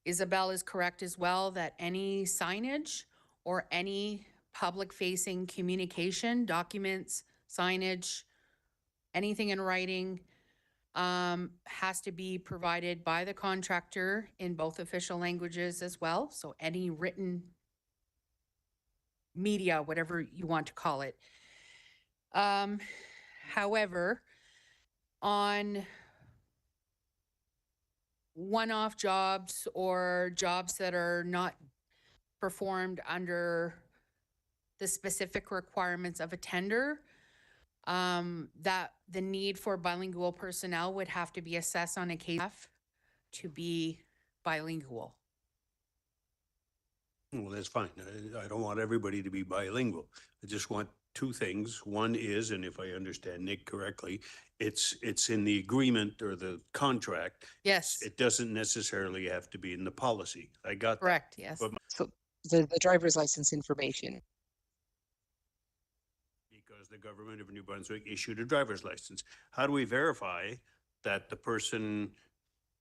Isabel is correct as well that any signage or any public-facing communication, documents, signage, anything in writing has to be provided by the contractor in both official languages as well. So any written media, whatever you want to call it. However, on one-off jobs or jobs that are not performed under the specific requirements of a tender, that the need for bilingual personnel would have to be assessed on a case to be bilingual. Well, that's fine. I don't want everybody to be bilingual. I just want two things. One is, and if I understand Nick correctly, it's in the agreement or the contract. Yes. It doesn't necessarily have to be in the policy. I got that. Correct, yes. But So the driver's license information. because the government of New Brunswick issued a driver's license, how do we verify that the person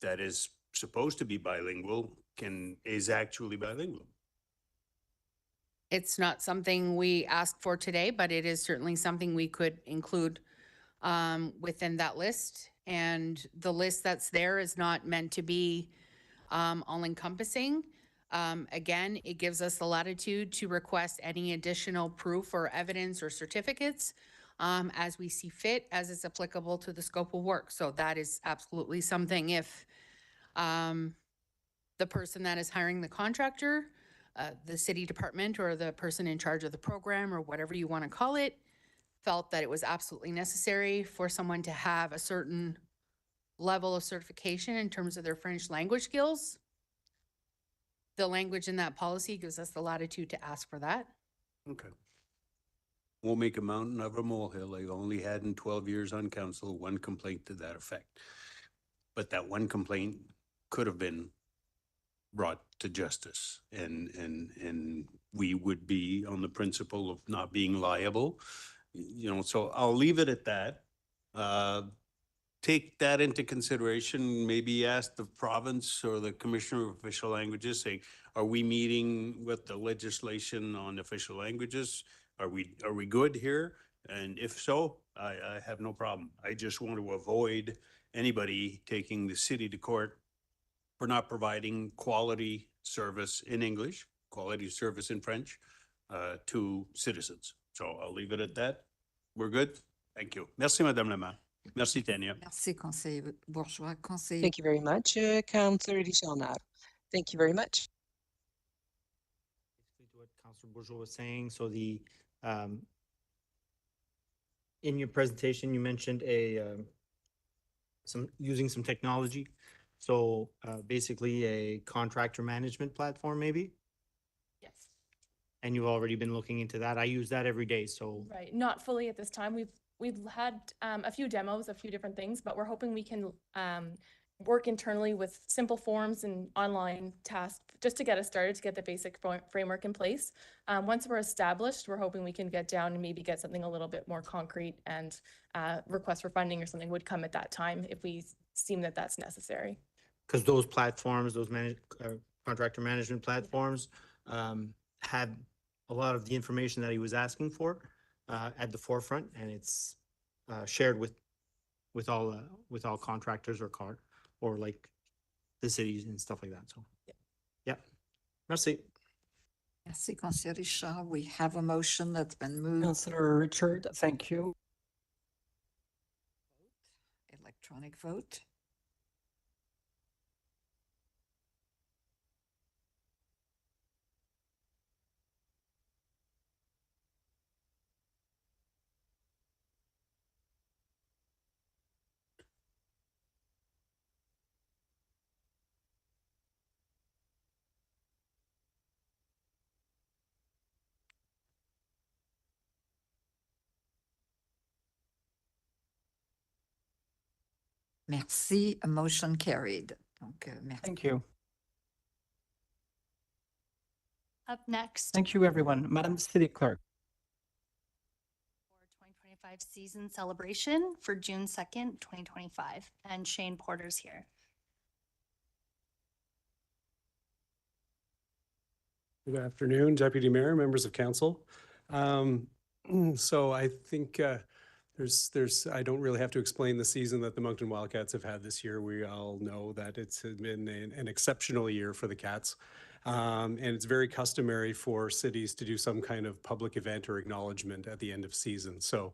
that is supposed to be bilingual is actually bilingual? It's not something we asked for today, but it is certainly something we could include within that list. And the list that's there is not meant to be all encompassing. Again, it gives us the latitude to request any additional proof or evidence or certificates as we see fit, as it's applicable to the scope of work. So that is absolutely something if the person that is hiring the contractor, the city department or the person in charge of the program or whatever you want to call it, felt that it was absolutely necessary for someone to have a certain level of certification in terms of their French language skills. The language in that policy gives us the latitude to ask for that. Okay. Won't make a mountain of a molehill. I only had in 12 years on council one complaint to that effect. But that one complaint could have been brought to justice, and we would be on the principle of not being liable, so I'll leave it at that. Take that into consideration, maybe ask the province or the Commissioner of Official Languages, say, are we meeting with the legislation on official languages? Are we good here? And if so, I have no problem. I just want to avoid anybody taking the city to court for not providing quality service in English, quality service in French, to citizens. So I'll leave it at that. We're good? Thank you. Merci, Madame la Maire. Merci, Tania. Merci, conseiller Bourgeois. Conseiller. Thank you very much, Councillor Richard. Thank you very much. Basically to what Councillor Bourgeois was saying, so the, in your presentation, you mentioned using some technology. So basically a contractor management platform, maybe? Yes. And you've already been looking into that. I use that every day, so. Right, not fully at this time. We've had a few demos, a few different things, but we're hoping we can work internally with simple forms and online tasks just to get us started, to get the basic framework in place. Once we're established, we're hoping we can get down and maybe get something a little bit more concrete, and request for funding or something would come at that time if we seem that that's necessary. Because those platforms, those contractor management platforms, had a lot of the information that he was asking for at the forefront, and it's shared with all contractors or like the cities and stuff like that. So, yeah. Merci. Merci, Conseiller Richard. We have a motion that's been moved. Councillor Richard, thank you. Electronic vote. Merci, a motion carried. Donc, merci. Thank you. Up next, Thank you, everyone. Madam City Clerk. 2025 season celebration for June 2nd, 2025. And Shane Porter's here. Good afternoon, Deputy Mayor, members of council. So I think I don't really have to explain the season that the Moncton Wildcats have had this year. We all know that it's been an exceptional year for the Cats. And it's very customary for cities to do some kind of public event or acknowledgement at the end of season. So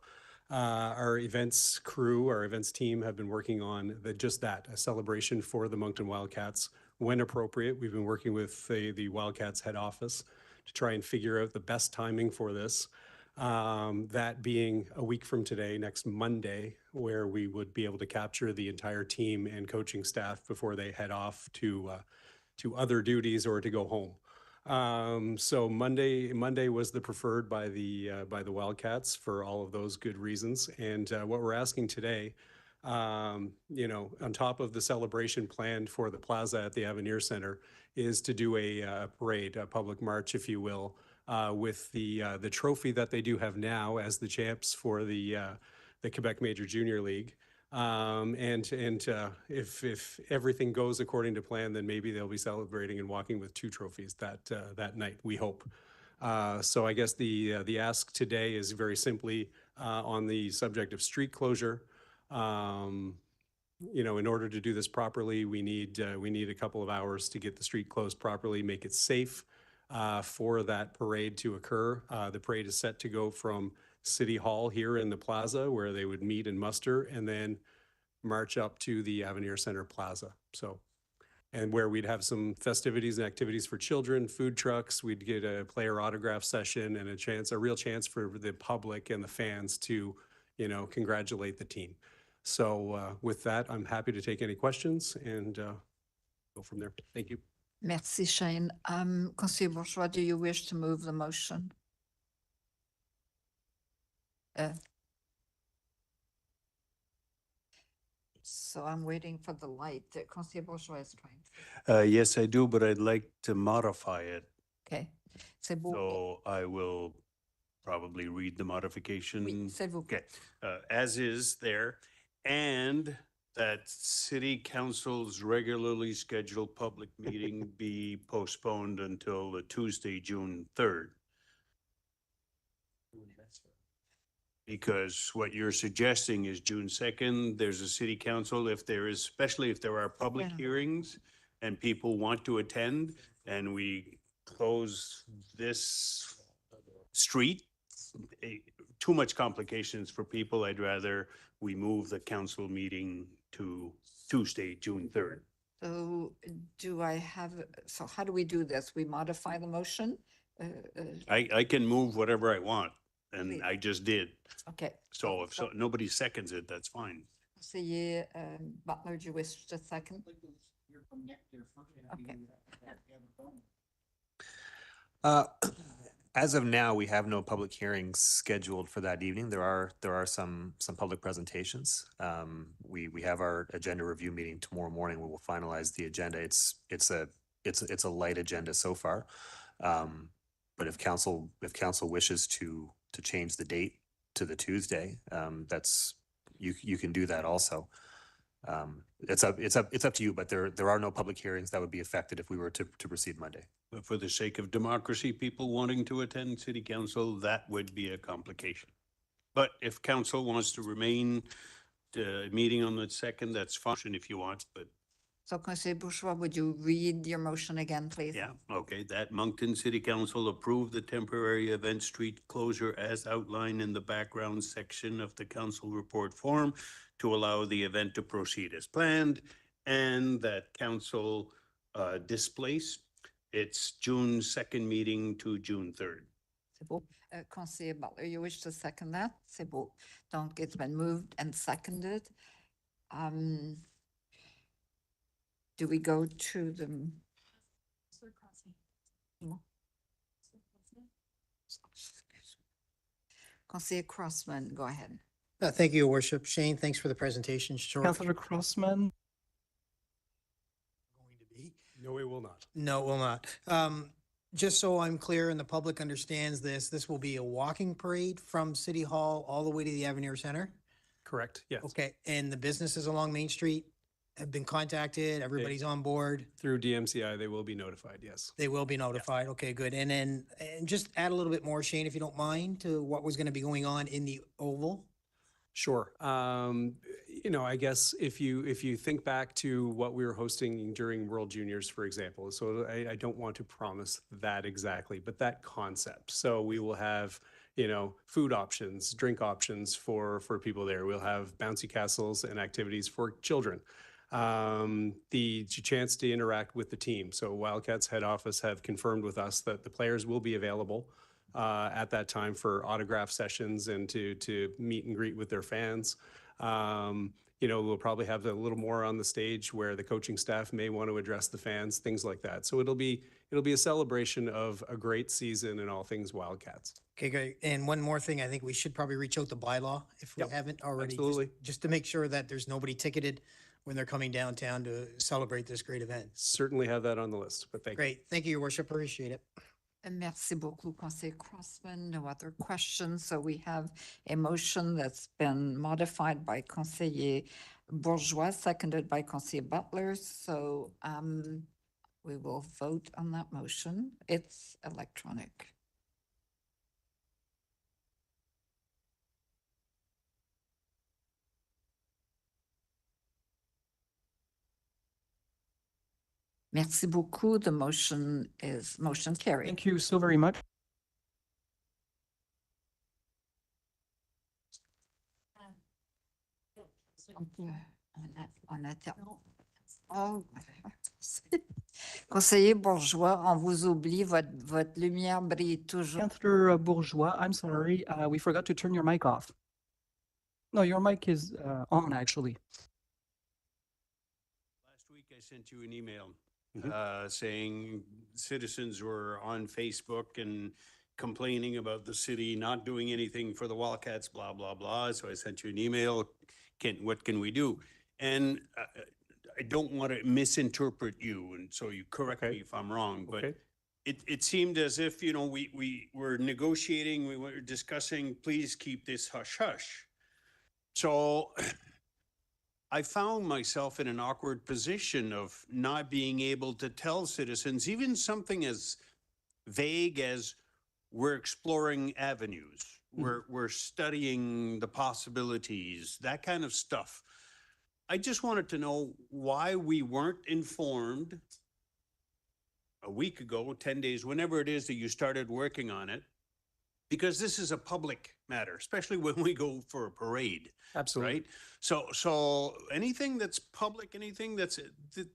our events crew, our events team have been working on just that, a celebration for the Moncton Wildcats when appropriate. We've been working with the Wildcats head office to try and figure out the best timing for this. That being a week from today, next Monday, where we would be able to capture the entire team and coaching staff before they head off to other duties or to go home. So Monday was the preferred by the Wildcats for all of those good reasons. And what we're asking today, on top of the celebration planned for the plaza at the Avenir Center, is to do a parade, a public march, if you will, with the trophy that they do have now as the champs for the Quebec Major Junior League. If everything goes according to plan, then maybe they'll be celebrating and walking with 2 trophies that night, we hope. So I guess the ask today is very simply on the subject of street closure. In order to do this properly, we need a couple of hours to get the street closed properly, make it safe for that parade to occur. The parade is set to go from City Hall here in the plaza, where they would meet and muster, and then march up to the Avenir Center Plaza. And where we'd have some festivities and activities for children, food trucks, we'd get a player autograph session and a real chance for the public and the fans to, congratulate the team. So with that, I'm happy to take any questions and go from there. Thank you. Merci, Shane. Conseiller Bourgeois, do you wish to move the motion? So I'm waiting for the light. Conseiller Bourgeois is trying. Yes, I do, but I'd like to modify it. Okay. C'est beau. So I will probably read the modification. Oui, s'il vous plaît. Okay, as is there, and that city council's regularly scheduled public meeting be postponed until the Tuesday, June 3rd. Because what you're suggesting is June 2nd, there's a city council, especially if there are public Yeah. hearings and people want to attend, and we close this street, too much complications for people. I'd rather we move the council meeting to Tuesday, June 3rd. So so how do we do this? We modify the motion? I can move whatever I want, Please. and I just did. Okay. So if nobody seconds it, that's fine. Conseiller Butler, do you wish to second? Okay. As of now, we have no public hearings scheduled for that evening. There are some public presentations. We have our agenda review meeting tomorrow morning. We will finalize the agenda. It's a light agenda so far. But if council wishes to change the date to the Tuesday, that's you can do that also. It's up to you, but there are no public hearings that would be affected if we were to proceed Monday. But for the sake of democracy, people wanting to attend city council, that would be a complication. But if council wants to remain meeting on the 2nd, that's fine if you want, but. So Conseiller Bourgeois, would you read your motion again, please? Yeah, okay, that Moncton City Council approve the temporary event street closure as outlined in the background section of the council report form to allow the event to proceed as planned, and that council displace its June 2nd meeting to June 3rd. C'est beau. Conseiller Butler, you wish to second that? C'est beau. Donc, it's been moved and seconded. Do we go to the? Conseiller Crossman, go ahead. Thank you, Your Worship. Shane, thanks for the presentation. Short. Councillor Crossman. No, it will not. No, it will not. Just so I'm clear and the public understands this will be a walking parade from City Hall all the way to the Avenir Center? Correct, yes. Okay, and the businesses along Main Street have been contacted, everybody's on board? Through DMCI, they will be notified, yes. They will be notified, okay, good. And then, and just add a little bit more, Shane, if you don't mind, to what was gonna be going on in the Oval? Sure. You know, I guess if you think back to what we were hosting during World Juniors, for example, so I don't want to promise that exactly, but that concept. So we will have, you know, food options, drink options for people there. We'll have bouncy castles and activities for children. The chance to interact with the team. So Wildcats head office have confirmed with us that the players will be available at that time for autograph sessions and to meet and greet with their fans. You know, we'll probably have a little more on the stage where the coaching staff may want to address the fans, things like that. So it'll be a celebration of a great season and all things Wildcats. Okay, great. And one more thing, I think we should probably reach out to bylaw if we Yep, haven't already. absolutely. Just to make sure that there's nobody ticketed when they're coming downtown to celebrate this great event. Certainly have that on the list, but thank you. Great. Thank you, Your Worship. Appreciate it. Merci beaucoup, Conseiller Crossman. No other questions. So we have a motion that's been modified by Conseiller Bourgeois, seconded by Conseiller Butler. So we will vote on that motion. It's electronic. Merci beaucoup. The motion is motion carried. Thank you so very much. Conseiller Bourgeois, on vous oublie, votre lumière brille toujours. Councillor Bourgeois, I'm sorry, we forgot to turn your mic off. No, your mic is on, actually. Last week, I sent you an email saying citizens were on Facebook and complaining about the city not doing anything for the Wildcats, blah, blah, blah. So I sent you an email. What can we do? And I don't want to misinterpret you, and so you correct me if I'm wrong, but Okay. it seemed as if, you know, we were negotiating, we were discussing, please keep this hush hush. So I found myself in an awkward position of not being able to tell citizens even something as vague as we're exploring avenues, we're studying the possibilities, that kind of stuff. I just wanted to know why we weren't informed a week ago, 10 days, whenever it is that you started working on it, because this is a public matter, especially when we go for a parade. Absolutely. Right? So anything that's public, anything that's,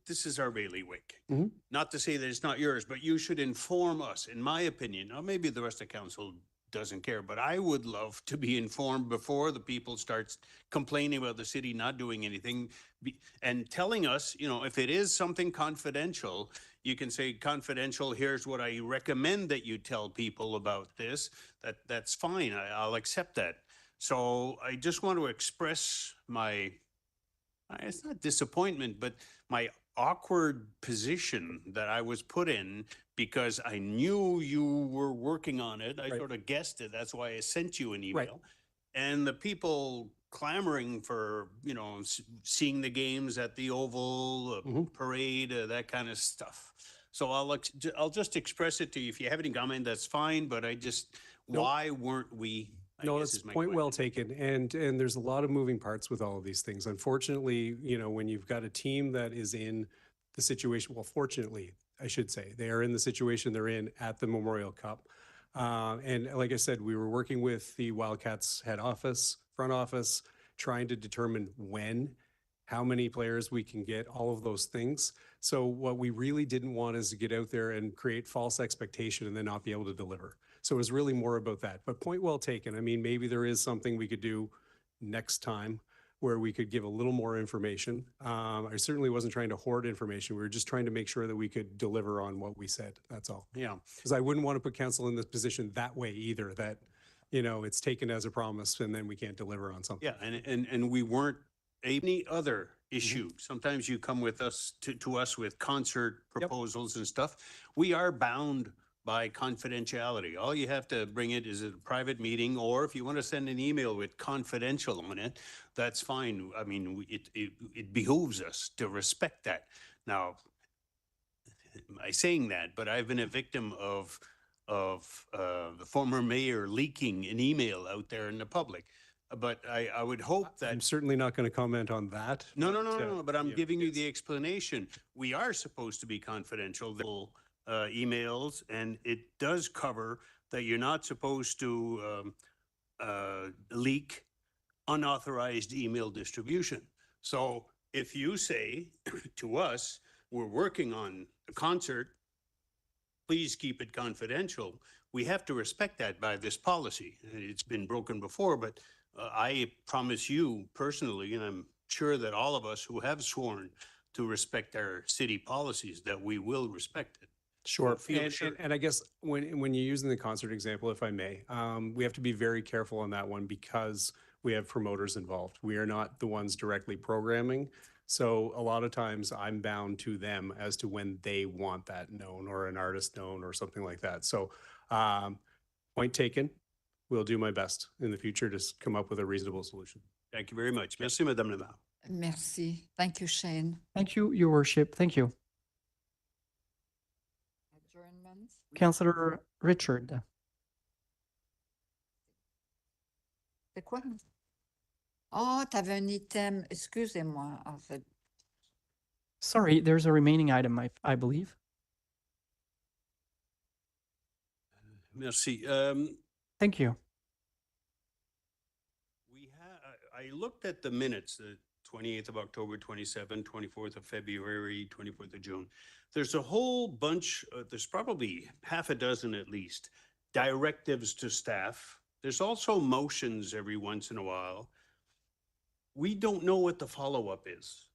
this is our bailiwick. Mhm. Not to say that it's not yours, but you should inform us, in my opinion. Now, maybe the rest of council doesn't care, but I would love to be informed before the people starts complaining about the city not doing anything and telling us, you know, if it is something confidential, you can say confidential, here's what I recommend that you tell people about this. That's fine. I'll accept that. So I just want to express my, it's not disappointment, but my awkward position that I was put in because I knew you were working on it. I sort of guessed it. That's why I sent you an email. And the people clamoring for, you know, seeing the games at the Oval, parade, that kind of stuff. So I'll just express it to you. If you have any comment, that's fine. But I just, why weren't we? No, that's point well taken. And there's a lot of moving parts with all of these things. Unfortunately, you know, when you've got a team that is in the situation, well, fortunately, I should say, they are in the situation they're in at the Memorial Cup. And like I said, we were working with the Wildcats head office, front office, trying to determine when, how many players we can get, all of those things. So what we really didn't want is to get out there and create false expectation and then not be able to deliver. So it was really more about that. But point well taken. I mean, maybe there is something we could do next time where we could give a little more information. I certainly wasn't trying to hoard information. We were just trying to make sure that we could deliver on what we said. That's all. Yeah. Because I wouldn't want to put council in this position that way either, that, you know, it's taken as a promise and then we can't deliver on something. Yeah, and we weren't any other issue. Sometimes you come with us to us with concert proposals and stuff. We are bound by confidentiality. All you have to bring it is a private meeting, or if you want to send an email with confidential on it, that's fine. I mean, it behooves us to respect that. Now, I'm saying that, but I've been a victim of the former mayor leaking an email out there in the public. But I would hope that. I'm certainly not going to comment on that. No, but I'm giving you the explanation. We are supposed to be confidential. Emails, and it does cover that you're not supposed to leak unauthorized email distribution. So if you say to us, we're working on a concert, please keep it confidential, we have to respect that by this policy. It's been broken before, but I promise you personally, and I'm sure that all of us who have sworn to respect our city policies, that we will respect it. Sure. And I guess when you're using the concert example, if I may, we have to be very careful on that one because we have promoters involved. We are not the ones directly programming. So a lot of times I'm bound to them as to when they want that known or an artist known or something like that. So point taken. We'll do my best in the future to come up with a reasonable solution. Thank you very much. Merci, Madame le Maire. Merci. Thank you, Shane. Thank you, Your Worship. Thank you. Councillor Richard. C'est quoi? Oh, t'avais un item. Excusez-moi, en fait. Sorry, there's a remaining item, I believe. Merci. Thank you. I looked at the minutes, the 28th of October, 27th, 24th of February, 24th of June. There's a whole bunch, there's probably half a dozen at least, directives to staff. There's also motions every once in a while. We don't know what the follow-up is.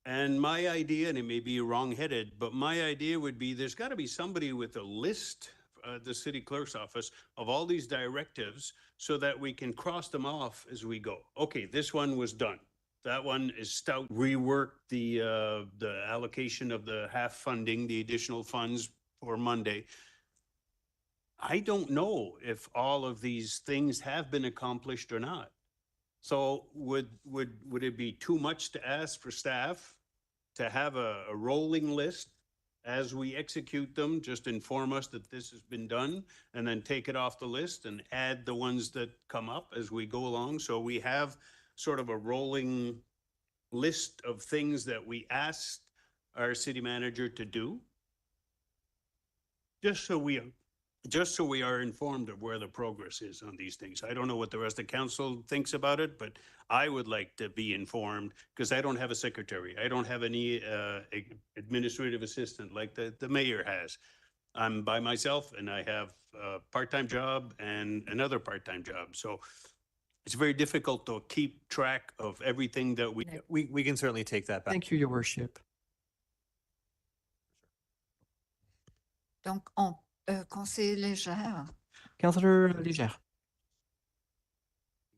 And my idea, and it may be wrong-headed, but my idea would be there's got to be somebody with a list the city clerk's office of all these directives so that we can cross them off as we go. Okay, this one was done. That one is stout. Rework the allocation of the half funding, the additional funds for Monday. I don't know if all of these things have been accomplished or not. So would it be too much to ask for staff to have a rolling list? As we execute them, just inform us that this has been done and then take it off the list and add the ones that come up as we go along. So we have sort of a rolling list of things that we asked our city manager to do. just so we are informed of where the progress is on these things. I don't know what the rest of council thinks about it, but I would like to be informed because I don't have a secretary. I don't have any administrative assistant like the mayor has. I'm by myself and I have a part-time job and another part-time job. So it's very difficult to keep track of everything that We can certainly take that back. Thank you, Your Worship. Donc, conseiller Légère. Councillor Léger.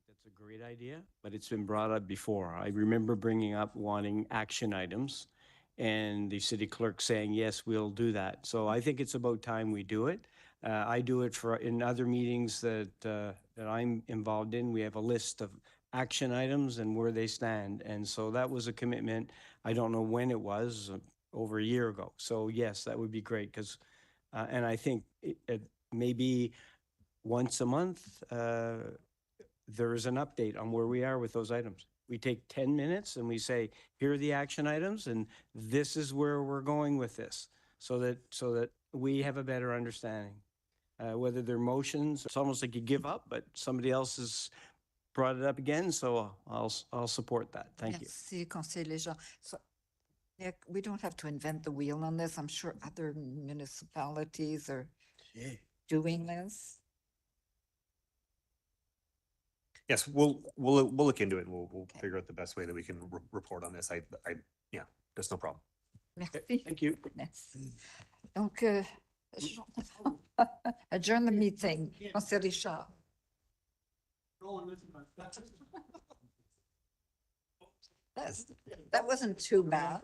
That's a great idea, but it's been brought up before. I remember bringing up wanting action items and the city clerk saying, yes, we'll do that. So I think it's about time we do it. I do it in other meetings that I'm involved in. We have a list of action items and where they stand. And so that was a commitment. I don't know when it was, over a year ago. So yes, that would be great because, and I think maybe once a month, there is an update on where we are with those items. We take 10 minutes and we say, here are the action items and this is where we're going with this so that we have a better understanding. Whether they're motions, it's almost like you give up, but somebody else has brought it up again, so I'll support that. Thank you. Merci, conseiller Légère. So, Nick, we don't have to invent the wheel on this. I'm sure other municipalities are doing this. Yes, we'll look into it. We'll figure out the best way that we can report on this. Yeah, there's no problem. Merci. Thank you. Merci. Donc, adjourn the meeting. Conseiller Richard. That wasn't too bad.